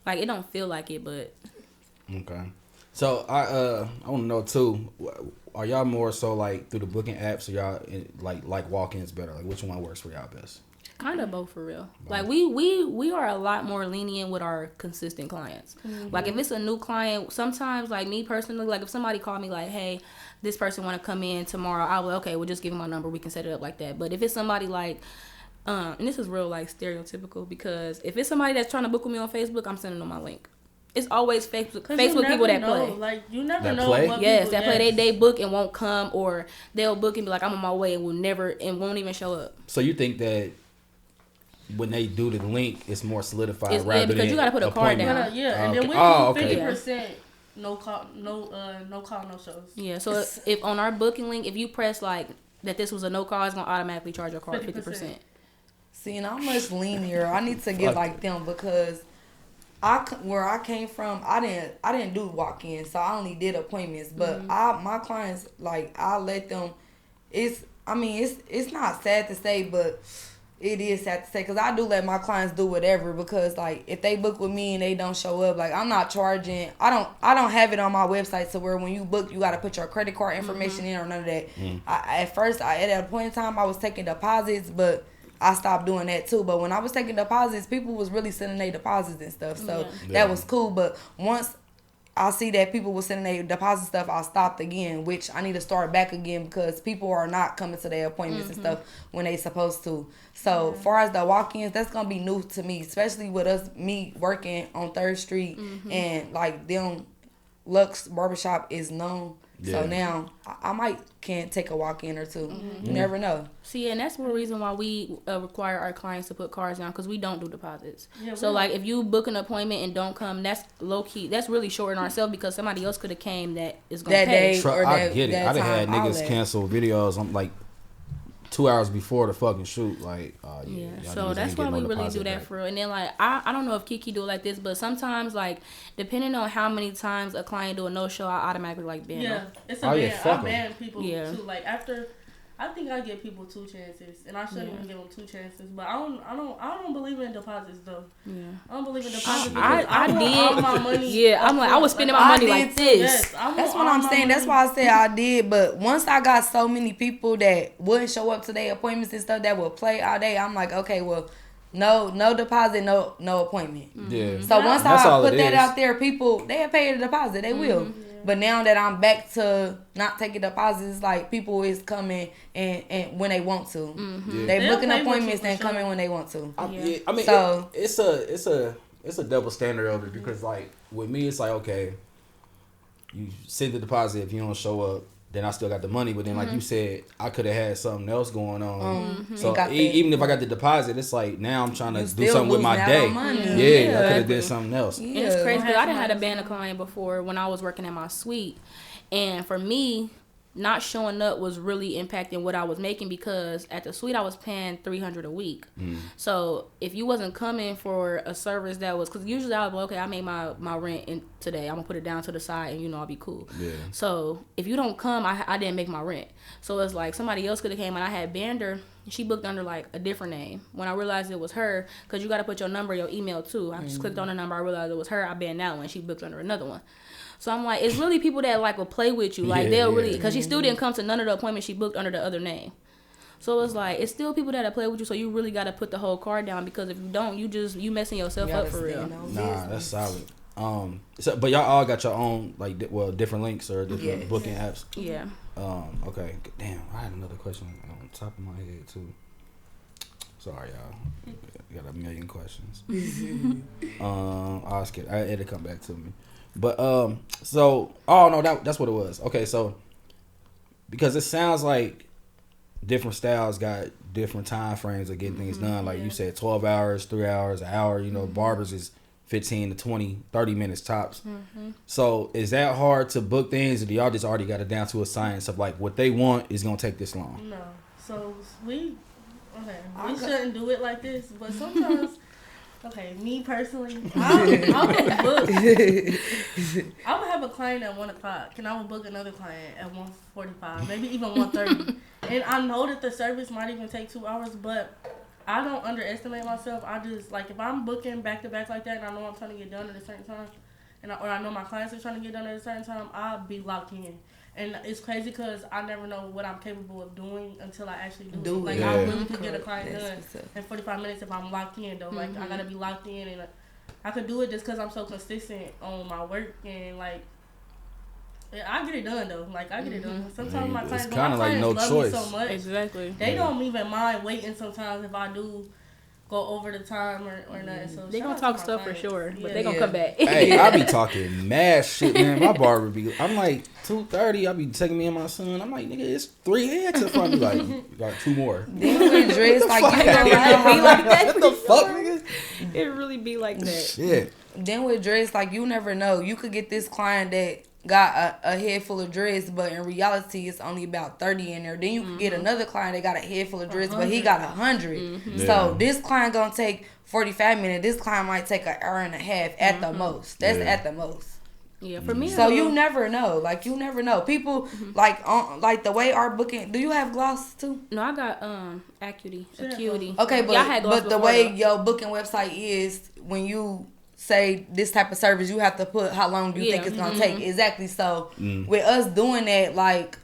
Like it don't feel like it, but. Okay. So I want to know too. Are y'all more so like through the booking apps, or y'all like walk-ins better? Like which one works for y'all best? Kind of both for real. Like we are a lot more lenient with our consistent clients. Like if it's a new client, sometimes like me personally, like if somebody called me like, hey, this person want to come in tomorrow, I will, okay, we'll just give them my number. We can set it up like that. But if it's somebody like, and this is real like stereotypical, because if it's somebody that's trying to book with me on Facebook, I'm sending them my link. It's always Facebook people that play. Like you never that know. Play? What yes, people, that play. They book and won't come, or they'll book and be like, I'm on my way, and won't even show up. So you think that when they do the link, it's more solidified rather because than you gotta put a card down. And then we do 50%. No call, no shows. Yeah, so if on our booking link, if you press like that, this was a no call, it's gonna automatically charge your card 50%. See, and I'm much linear. I need to get like them because where I came from, I didn't do walk-ins, so I only did appointments. But my clients, like I let them. It's not sad to say, but it is sad to say, because I do let my clients do whatever, because like if they book with me and they don't show up, like I'm not charging. I don't have it on my website, so where when you book, you got to put your credit card information in or none of that. At first, at a point in time, I was taking deposits, but I stopped doing that too. But when I was taking deposits, people was really sending their deposits and stuff, so that was cool. But once I see that people were sending their deposit stuff, I stopped again, which I need to start back again, because people are not coming to their appointments and stuff when they supposed to. So far as the walk-ins, that's gonna be new to me, especially with me working on 3rd Street and like them Lux Barbershop is known. So now I can't take a walk-in or two. You never know. See, and that's one reason why we require our clients to put cards down, because we don't do deposits. So like if you book an appointment and don't come, that's low key. That's really shorting ourselves, because somebody else could have came that is gonna pay. I get it. I done had niggas cancel videos. I'm like 2 hours before the fucking shoot, like so that's why we really do that for real. And then like I don't know if Kiki do it like this, but sometimes like depending on how many times a client do a no show, I automatically like ban them. It's a ban. I ban people too. Like after, I think I give people 2 chances, and I shouldn't even give them 2 chances. But I don't believe in deposits though. I don't believe in deposits. I did all my money. I'm like I was spending my money like this. Yes, that's what I'm saying. That's why I said I did. But once I got so many people that wouldn't show up to their appointments and stuff, that would play all day, I'm like, okay, well, no deposit, no appointment. Yeah. So once I put that out there, people they'll pay the deposit. They will. But now that I'm back to not taking deposits, like people is coming and when they want to, they booking appointments and coming when they want to. I mean, so it's a double standard of it, because like with me, it's like, okay, you send the deposit, if you don't show up, then I still got the money. But then, like you said, I could have had something else going on. So even if I got the deposit, it's like now I'm trying to do something with my day. I could have did something else. And it's crazy, because I done had a ban a client before when I was working at my suite. And for me, not showing up was really impacting what I was making, because at the suite I was paying $300 a week. So if you wasn't coming for a service that was, because usually I was like, okay, I made my rent in today, I'm gonna put it down to the side and I'll be cool. So if you don't come, I didn't make my rent. So it's like somebody else could have came, and I had Bander, she booked under like a different name. When I realized it was her, because you got to put your number, your email too. I just clicked on the number, I realized it was her, I banned that one, she booked under another one. So I'm like, it's really people that like will play with you. Like they'll really, because she still didn't come to none of the appointments she booked under the other name. So it's like, it's still people that'll play with you. So you really got to put the whole card down, because if you don't, you messing yourself up for real. Nah, that's solid. So, but y'all all got your own like different links or different booking apps. Yeah. Okay. Damn, I had another question on top of my head too. Sorry, y'all. Got a million questions. It'll come back to me. But that's what it was. Okay, so because it sounds like different styles got different time frames of getting things done. Like you said, 12 hours, 3 hours, an hour. Barbers is 15 to 20, 30 minutes tops. So is that hard to book things, or do y'all just already got it down to a science of like what they want is gonna take this long? No. So we shouldn't do it like this, but sometimes. Okay, me personally, I would book. I would have a client at 1 o'clock, and I would book another client at 1:45, maybe even 1:30. And I know that the service might even take 2 hours, but I don't underestimate myself. I just, like, if I'm booking back to back like that, and I know I'm trying to get done at a certain time, or I know my clients are trying to get done at a certain time, I'll be locked in. And it's crazy because I never know what I'm capable of doing until I actually do it. Like, I really could get a client done in 45 minutes if I'm locked in, though. Like, I got to be locked in. And I could do it just because I'm so consistent on my work. And, like, I get it done, though. Like, I get it done. Sometimes my clients love me so much. Exactly. They don't even mind waiting sometimes if I do go over the time or nothing. So they gonna talk stuff for sure, but they gonna come back. Hey, I be talking mad shit, man. My barber be, I'm like 2:30. I be taking me and my son. I'm like, nigga, it's 3 heads in front of me. Like, you got 2 more. Then we dress like you know, be like that. What the fuck, nigga? It really be like that. Shit. Then with dress, like, you never know. You could get this client that got a head full of dress, but in reality it's only about 30 in there. Then you can get another client that got a head full of dress, but he got 100. So this client gonna take 45 minutes. This client might take an hour and a half at the most. That's at the most. Yeah, for me. So you never know. Like, you never know. People like the way our booking. Do you have gloss too? No, I got Acuity. Okay, y'all had gloss but the way your booking website is, when you say this type of service, you have to put how long do you think it's gonna take. Exactly. So with us doing that, like,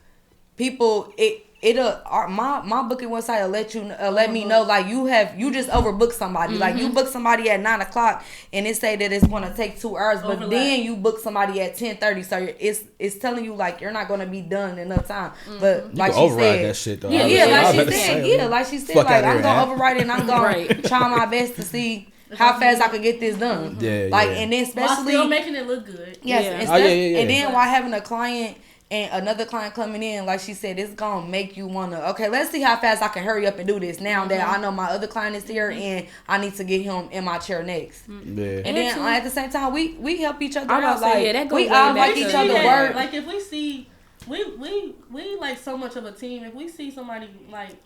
people, my booking website will let you let me know, like, you just overbooked somebody. Like, you book somebody at 9 o'clock and it say that it's gonna take 2 hours, but then you book somebody at 10:30, so it's telling you, like, you're not gonna be done in enough time. But like she said, that shit though. Like she said, like, I'm gonna override it and I'm gonna try my best to see how fast I could get this done. And then especially while still making it look good. Yes, and then while having a client and another client coming in, like she said, it's gonna make you wanna, okay, let's see how fast I can hurry up and do this now that I know my other client is here and I need to get him in my chair next. And then at the same time, we help each other out. Like, we all make each other work. Like, if we see, we like so much of a team. If we see somebody like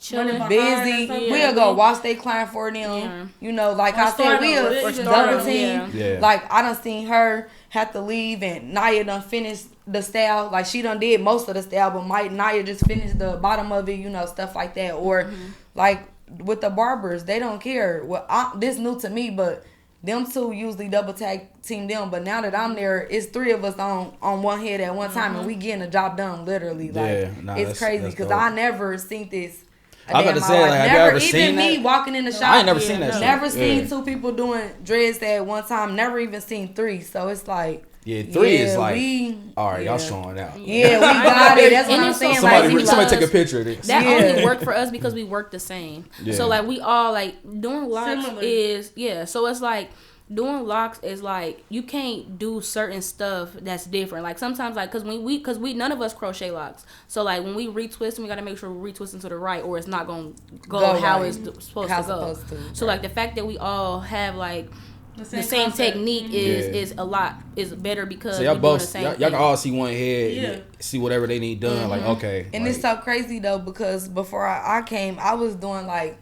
chilling, busy, we'll go watch their client for them. You know, like I said, we'll double team. Like, I done seen her have to leave and Naya done finished the style. Like, she done did most of the style, but Naya just finished the bottom of it, you know, stuff like that. Or like with the barbers, they don't care. Well, this new to me, but them two usually double tag team them. But now that I'm there, it's 3 of us on one head at one time, and we getting the job done literally. Like, it's crazy because I never seen this. I was about to say, like, have you ever seen that? Even me walking in the shop, I ain't never seen that shit. Never seen 2 people doing dreads at one time. Never even seen 3. So it's like, 3 is like, all right, y'all showing out. Yeah, we got it. That's what I'm saying. Somebody take a picture of this. That only worked for us because we work the same. So, like, we all, like, doing locks is, so it's like, doing locks is like, you can't do certain stuff that's different. Like, sometimes, like, because we none of us crochet locks, so like when we retwist, we gotta make sure we're retwisting to the right, or it's not gonna go how it's supposed to go. So like the fact that we all have like the same technique is better because so y'all both doing y'all can all see one head, see whatever they need done. Like okay, and like, it's so crazy though because before I came, I was doing like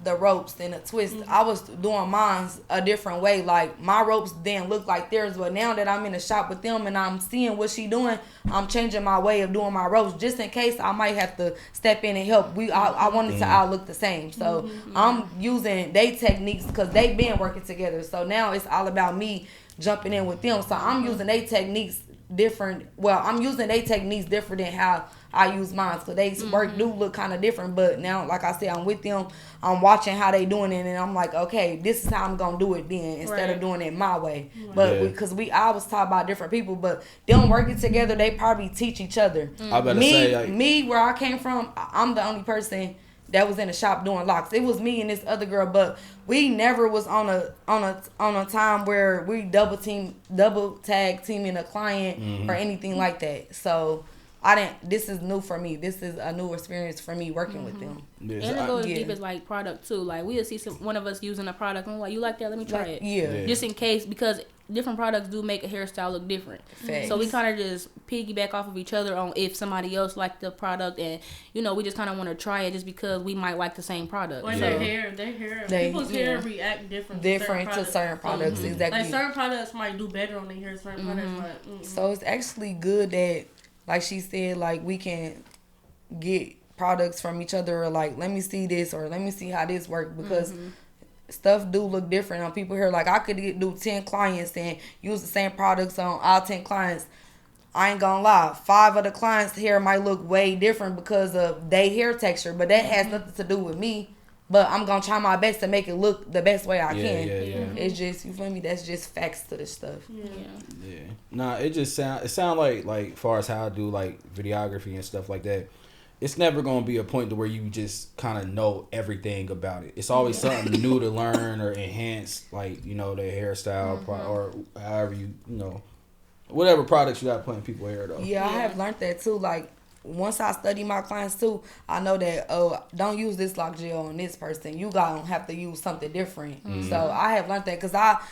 the ropes and the twist. I was doing mine a different way. Like my ropes didn't look like theirs, but now that I'm in the shop with them and I'm seeing what she doing, I'm changing my way of doing my ropes just in case I might have to step in and help. I wanted to all look the same, so I'm using they techniques because they've been working together. So now it's all about me jumping in with them. So I'm using they techniques different. Well, I'm using they techniques different than how I use mine, so they work do look kind of different. But now, like I said, I'm with them. I'm watching how they doing it, and I'm like, okay, this is how I'm gonna do it then, instead of doing it my way. But because I was taught by different people, but them working together, they probably teach each other. I better say, like, me, where I came from, I'm the only person that was in the shop doing locks. It was me and this other girl, but we never was on a time where we double tag teaming a client or anything like that. So this is new for me. This is a new experience for me working with them. And it goes deep as like product too. Like we'll see one of us using a product and we're like, you like that? Let me try it. Yeah. Just in case, because different products do make a hairstyle look different. Facts. So we kind of just piggyback off of each other on if somebody else liked the product, and we just kind of want to try it just because we might like the same product. Or their hair, people's hair react different to certain products. Exactly. Like certain products might do better on their hair. Certain products might. So it's actually good that, like she said, like we can get products from each other, or like let me see this, or let me see how this works, because stuff do look different on people here. Like I could do 10 clients and use the same products on all 10 clients. I ain't gonna lie, 5 of the clients' hair might look way different because of their hair texture, but that has nothing to do with me. But I'm gonna try my best to make it look the best way I can. It's just, you feel me? That's just facts to this stuff. Yeah. Nah, it just sound like far as how I do like videography and stuff like that. It's never gonna be a point to where you just kind of know everything about it. It's always something new to learn or enhance, like their hairstyle or however whatever products you got to put in people's hair though. Yeah, I have learned that too. Like once I study my clients too, I know that don't use this lock gel on this person. You gonna have to use something different. So I have learned that because at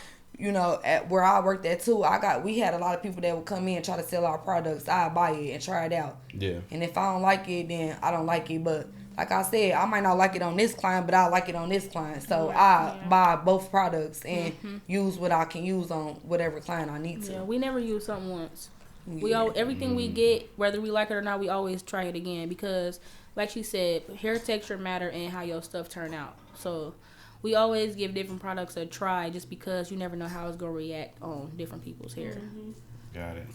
where I worked at too, we had a lot of people that would come in and try to sell our products. I buy it and try it out. Yeah. And if I don't like it, then I don't like it. But like I said, I might not like it on this client, but I like it on this client. So I buy both products and use what I can use on whatever client I need to. Yeah, we never use something once. We everything we get, whether we like it or not, we always try it again because, like she said, hair texture matter and how your stuff turn out. So we always give different products a try just because you never know how it's gonna react on different people's hair. Got it.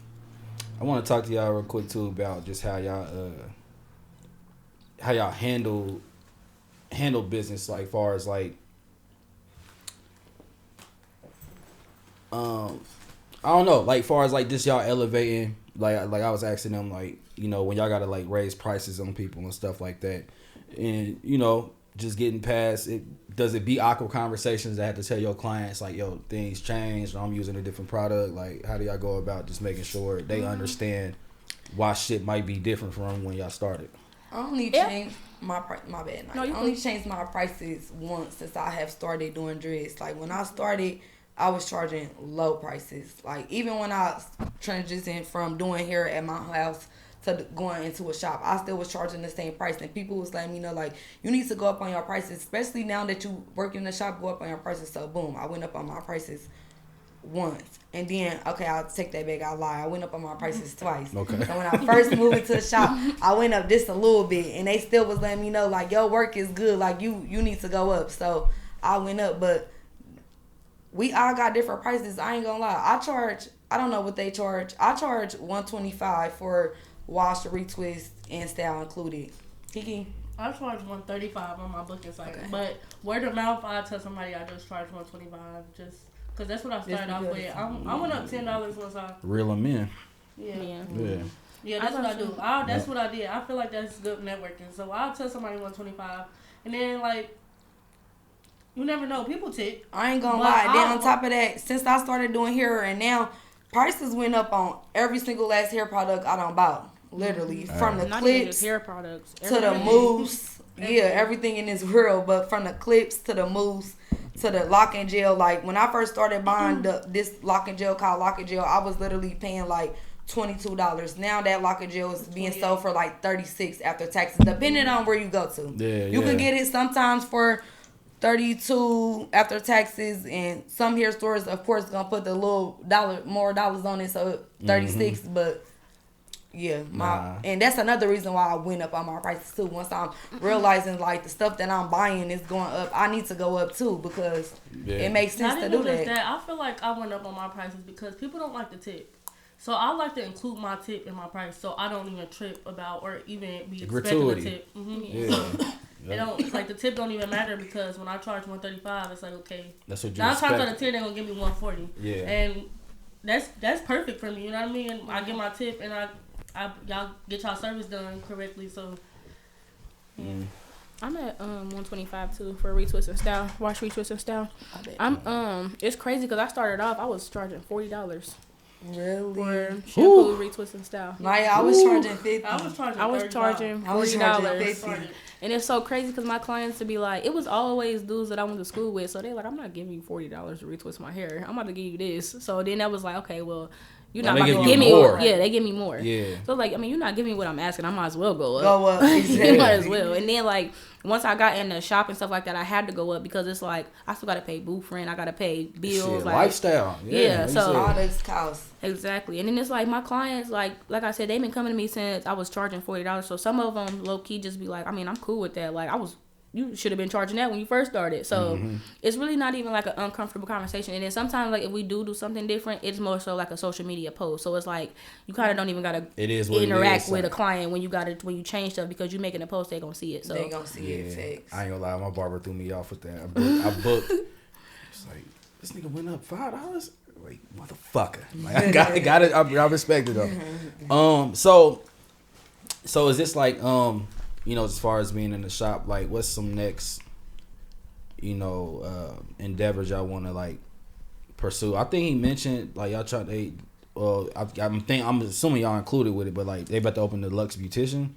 I want to talk to y'all real quick too about just how y'all handle business, like far as like I don't know, like far as like just y'all elevating, like I was asking them, like when y'all gotta like raise prices on people and stuff like that, and just getting past it. Does it be awkward conversations that have to tell your clients like, yo, things changed, or I'm using a different product? Like, how do y'all go about just making sure they understand why shit might be different from when y'all started? I only changed my bad. I only changed my prices once since I have started doing dreads. Like when I started, I was charging low prices. Like even when I transitioned from doing hair at my house to going into a shop, I still was charging the same price, and people was letting me know like, you need to go up on your prices, especially now that you work in the shop, go up on your prices. So boom, I went up on my prices once, and then I'll take that back, I lie, I went up on my prices twice. Okay. So when I first moved into the shop, I went up just a little bit, and they still was letting me know like, your work is good, like you need to go up. So I went up, but we all got different prices. I ain't gonna lie, I don't know what they charge. I charge $125 for wash, retwist, and style included. Kiki? I charge $135 on my booking site, but word of mouth, I tell somebody I just charge $125 just because that's what I started off with. I went up $10 once I reel them in. Yeah, that's what I do. That's what I did. I feel like that's good networking. So I'll tell somebody $125, and then like, you never know, people tick. I ain't gonna lie. Then on top of that, since I started doing hair and now prices went up on every single last hair product I done bought. Literally, from the clips hair products to the mousse. Everything in this world, but from the clips to the mousse to the lock and gel. Like when I first started buying this lock and gel called Lock and Gel, I was literally paying like $22. Now that lock and gel is being sold for like $36 after taxes, depending on where you go to. You can get it sometimes for $32 after taxes, and some hair stores, of course, gonna put the little more dollars on it, so $36. But yeah, and that's another reason why I went up on my prices too. Once I'm realizing like the stuff that I'm buying is going up, I need to go up too because it makes sense to do that. I feel like I went up on my prices because people don't like the tip. So I like to include my tip in my price, so I don't even trip about or even be expecting a tip. They don't like the tip don't even matter because when I charge $135, it's like okay. That's what you expect. 9 times out of 10, they're gonna give me $140. Yeah, and that's perfect for me. You know what I mean? I get my tip and y'all get y'all service done correctly. So I'm at 125 too for retwist and style. Wash, retwist and style. I'm it's crazy because I started off I was charging $40. Really? For shampoo, retwist and style. Maya, I was charging $50. I was charging $40. And it's so crazy because my clients to be like, it was always dudes that I went to school with, so they like, I'm not giving you $40 to retwist my hair. I'm about to give you this. So then that was like, okay, well, you're not about to give me more. Yeah, they give me more. Yeah. So like, I mean, you're not giving me what I'm asking. I might as well go up. Go up. Exactly. You might as well. And then like, once I got in the shop and stuff like that, I had to go up because it's like I still gotta pay booth rent. I gotta pay bills. Shit, like lifestyle. Yeah. So all this costs. Exactly. And then it's like my clients, like I said, they've been coming to me since I was charging $40. So some of them low key just be like, I mean, I'm cool with that. Like you should have been charging that when you first started. So it's really not even like an uncomfortable conversation. And then sometimes like if we do something different, it's more so like a social media post. So it's like you kind of don't even gotta interact with a client when you change stuff because you making a post, they gonna see it. So they gonna see it. I ain't gonna lie, my barber threw me off with that. I booked. It's like this nigga went up $5. Like motherfucker. Like I got it. I respect it though. So is this like you know, as far as being in the shop, like, what's some next, you know, endeavors y'all want to like pursue? I think he mentioned like y'all try to. I'm assuming y'all included with it, but like they about to open the Lux Beautician.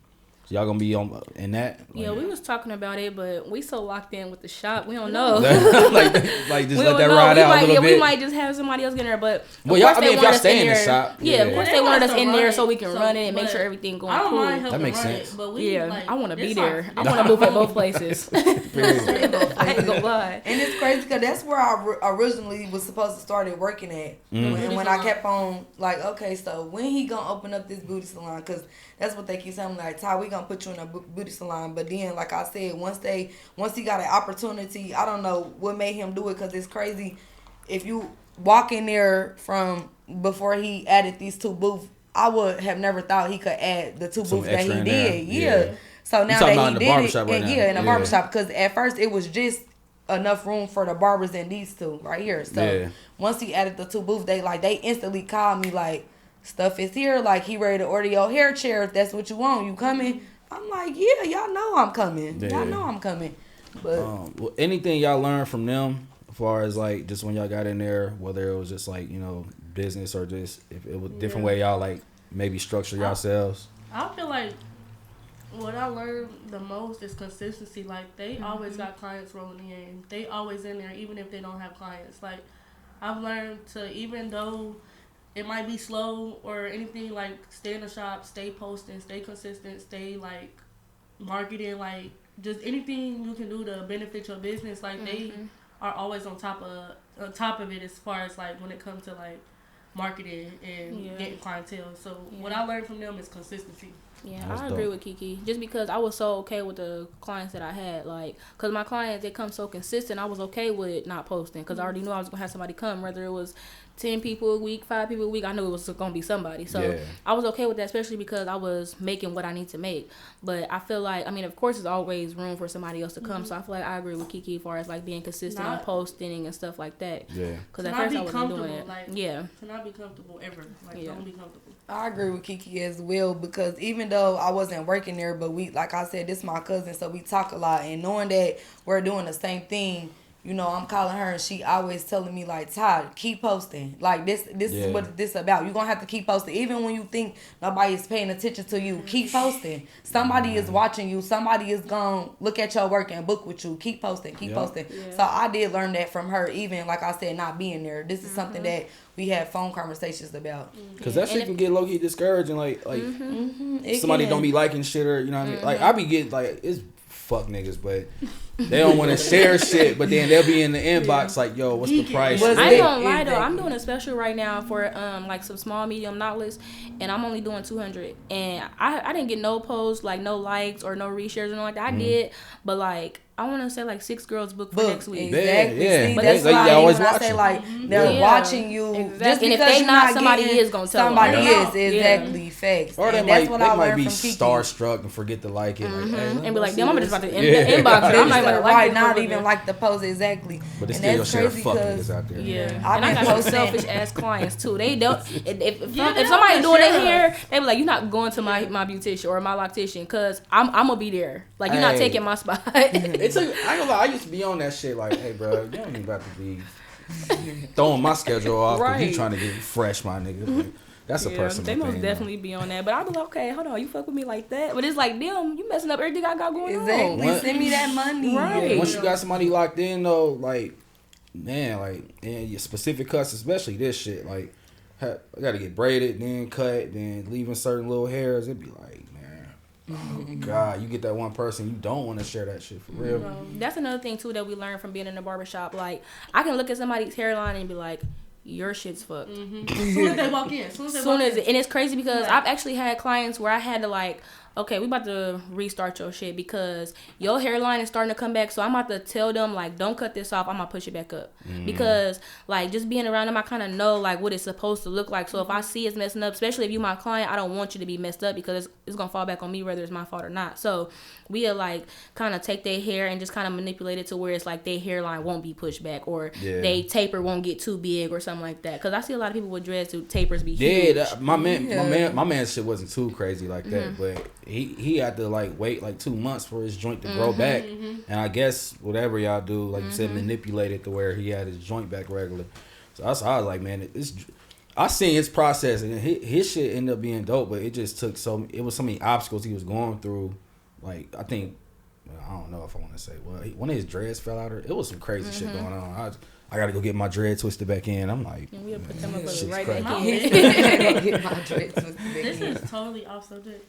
So y'all gonna be in that? Like, yeah, we was talking about it, but we so locked in with the shop, we don't know. like just let that ride out a little bit. We might just have somebody else get in there, but well, y'all, I mean, if y'all stay in the shop, yeah, of course they wanted us in there so we can run it and make sure everything going cool. That makes sense. But I want to be there. I want to move at both places. I ain't gonna lie. And it's crazy because that's where I originally was supposed to start working at. When I kept on like, okay, so when he gonna open up this beauty salon? Because that's what they keep saying, like, Ty, we gonna put you in a beauty salon. But then, like I said, once he got an opportunity, I don't know what made him do it because it's crazy. If you walk in there from before he added these 2 booths, I would have never thought he could add the 2 booths that he did. Yeah. So now that he did it, in the barbershop, because at first it was just enough room for the barbers and these 2 right here. So once he added the 2 booths, they instantly called me like, stuff is here, like he ready to order your hair chair if that's what you want. You coming? I'm like, yeah, y'all know I'm coming. Y'all know I'm coming. But well, anything y'all learned from them as far as like just when y'all got in there, whether it was just like, you know, business or just if it was different way y'all like maybe structure yourselves? I feel like what I learned the most is consistency. Like they always got clients rolling in. They always in there even if they don't have clients. Like I've learned to, even though it might be slow or anything, like stay in the shop, stay posting, stay consistent, stay like marketing, like just anything you can do to benefit your business. Like they are always on top of it as far as like when it comes to like marketing and getting clientele. So what I learned from them is consistency. Yeah, I agree with Kiki. Just because I was so okay with the clients that I had, like, because my clients, they come so consistent, I was okay with not posting because I already knew I was going to have somebody come, whether it was 10 people a week, 5 people a week, I knew it was going to be somebody. So I was okay with that, especially because I was making what I need to make. But I feel like, I mean, of course, there's always room for somebody else to come. So I feel like I agree with Kiki as far as like being consistent on posting and stuff like that. Yeah. Because at first I wasn't doing it. Like, to not be comfortable ever. Like, don't be comfortable. I agree with Kiki as well because even though I wasn't working there, but we, like I said, this is my cousin, so we talk a lot. And knowing that we're doing the same thing, you know, I'm calling her and she always telling me like, Todd, keep posting. Like this is what this about. You're gonna have to keep posting. Even when you think nobody is paying attention to you, keep posting. Somebody is watching you. Somebody is gonna look at your work and book with you. Keep posting, keep posting. Yeah. So I did learn that from her, even like I said, not being there. This is something that we had phone conversations about. Cause that shit can get low key discouraging. Like somebody don't be liking shit, or you know what I mean. Like I be getting like, it's fuck niggas, but they don't want to share shit, but then they'll be in the inbox like, yo, what's the price? I ain't gonna lie though, I'm doing a special right now for like some small medium knotless, and I'm only doing 200, and I didn't get no posts, like no likes or no reshares or nothing like that. I did, but like I want to say like 6 girls booked for next week. Exactly. Yeah. See, that's why always when I say like they're watching you. Exactly. Just and if because they not, somebody is gonna tell somebody them. is exactly facts. Or they that's what I might learned be from Kiki. starstruck and forget to like it, like, hey, and be like, damn, I'm just about to inbox it. I'm not even right, not even like the post exactly. But it's still your share of fuck niggas out there. Yeah, and I got some selfish ass clients too. They don't. If somebody doing their hair, they be like, you're not going to my beautician or my loctician, cause I'm gonna be there. Like you're not taking my spot. I ain't gonna lie, I used to be on that shit like, hey bro, you ain't about to be throwing my schedule off because you trying to get fresh, my nigga. Like, that's a personal thing. They most definitely be on that. But I be like, okay, hold on, you fuck with me like that? But it's like, damn, you messing up everything I got going on. Send me that money. Right. Once you got somebody locked in though, like, man, like, and your specific cuts, especially this shit, like, I gotta get braided, then cut, then leaving certain little hairs. It'd be like, oh God, you get that one person you don't want to share that shit for real. That's another thing too that we learned from being in the barbershop. Like I can look at somebody's hairline and be like, your shit's fucked. As soon as they walk in. And it's crazy because I've actually had clients where I had to like, okay, we about to restart your shit because your hairline is starting to come back. So I'm about to tell them like, don't cut this off. I'm gonna push it back up because like just being around them, I kind of know like what it's supposed to look like. So if I see it's messing up, especially if you my client, I don't want you to be messed up because it's gonna fall back on me whether it's my fault or not. So we'll like kind of take their hair and just kind of manipulate it to where it's like their hairline won't be pushed back or they taper won't get too big or something like that. Because I see a lot of people with dreads who tapers be huge. My man's shit wasn't too crazy like that, but he had to like wait like 2 months for his joint to grow back, and I guess whatever y'all do, like you said, manipulate it to where he had his joint back regular. So I was like, man, I seen his process, and his shit ended up being dope, but it just took it was so many obstacles he was going through. Like I think, I don't know if I want to say, well, one of his dreads fell out, or it was some crazy shit going on. I gotta go get my dread twisted back in. I'm like, and we'll put them up right back in. Get my dread twisted back this in. is totally off subject,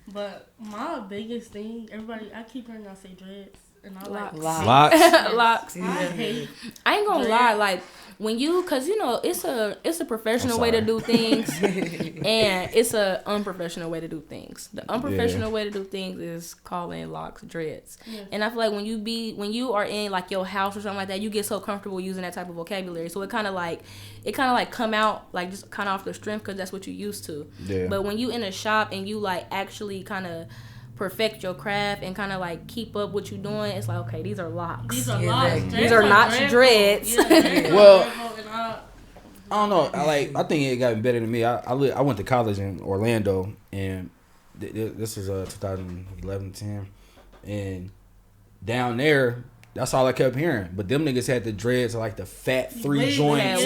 but my biggest thing, I keep hearing y'all say dreads, and I like locks. I ain't gonna lie, like when you, cause you know it's a professional way to do things, and it's a unprofessional way to do things. The unprofessional way to do things is calling locks dreads, and I feel like when you are in like your house or something like that, you get so comfortable using that type of vocabulary, so it kind of like come out like just kind of off the strength because that's what you used to. Yeah. But when you in a shop and you like actually kind of perfect your craft and kind of like keep up what you're doing, it's like, okay, these are locks. These are locks. These are not dreads. Well, I don't know. I think it got better than me. I went to college in Orlando, and this was 2011, 10, and down there, that's all I kept hearing. But them niggas had the dreads, like the fat 3 joints.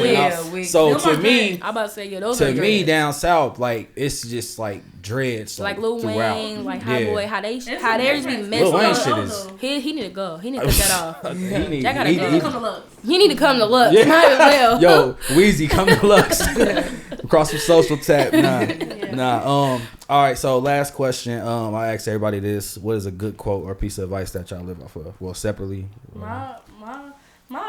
So to me, I'm about to say, those to me down south, like it's just like dreads, like Lil throughout. Wayne, like High Boy, how they's be messed Lil Wayne up. shit is. He need to go. He need to cut that off. He need to come to Lux. Might as well. Yo, Weezy, come to Lux. Across from Social Tap. Nah. All right. So last question. I asked everybody this: what is a good quote or piece of advice that y'all live off of? Well, separately. My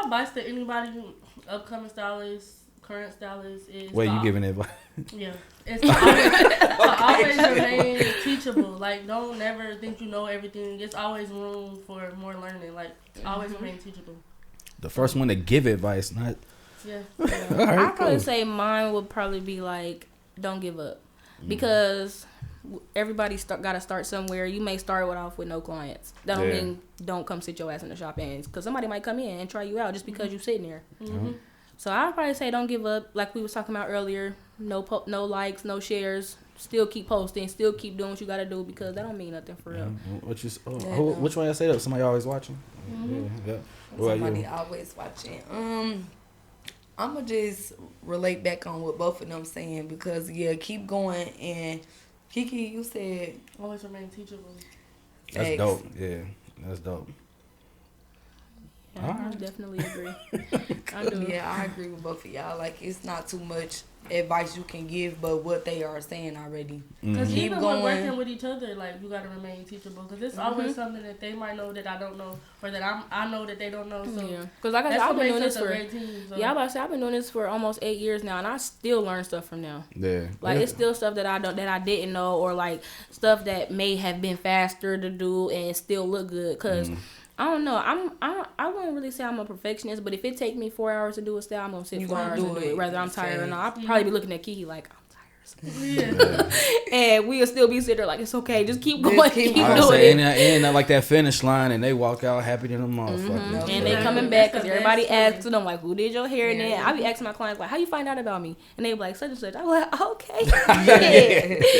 advice to anybody, upcoming stylist, current stylist, is. Wait, you giving advice? Yeah, it's to always remain teachable. Like, don't never think you know everything. There's always room for more learning. Like, always remain teachable. The first one to give advice, not. Yeah. Right, I'd probably say mine would probably be like, don't give up, because everybody got to start somewhere. You may start off with no clients. That don't mean don't come sit your ass in the shop, and because somebody might come in and try you out just because you're sitting there. So I'd probably say don't give up. Like we was talking about earlier, no likes, no shares. Still keep posting, still keep doing what you gotta do because that don't mean nothing for real. Which one I say that? Somebody always watching? Yeah. Somebody always watching. I'ma just relate back on what both of them saying because keep going. And Kiki, you said always remain teachable. That's dope. Yeah, that's dope. Yeah, I definitely agree. I do. Yeah, I agree with both of y'all. Like, it's not too much advice you can give, but what they are saying already. Because even when working with each other, like, you got to remain teachable. Because it's always something that they might know that I don't know, or that I know that they don't know. So yeah, because like I said, I've been doing this for I've been doing this for almost 8 years now, and I still learn stuff from them. Yeah, like it's still stuff that I didn't know, or like stuff that may have been faster to do and still look good. Because I don't know. I wouldn't really say I'm a perfectionist, but if it take me 4 hours to do a style, I'm gonna sit 4 hours and do it. Whether I'm tired or not, I'll probably be looking at Kiki like I'm tired. And we'll still be sitting there like it's okay, just keep going, keep doing it. And like that finish line, and they walk out happy than a motherfucker. And they coming back because everybody asks them like, "Who did your hair?" And then I be asking my clients like, "How you find out about me?" And they be like, "Such and such." I'm like, "Okay."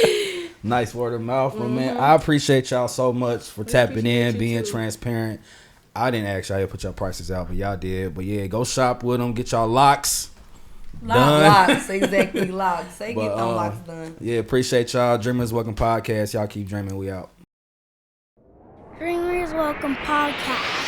Nice word of mouth, man. I appreciate y'all so much for tapping in, being transparent. I didn't ask y'all to put your prices out, but y'all did. But yeah, go shop with them. Get y'all locks done. Locks, exactly. Locks. Get them locks done. Yeah, appreciate y'all. Dreamers Welcome Podcast. Y'all keep dreaming. We out. Dreamers Welcome Podcast.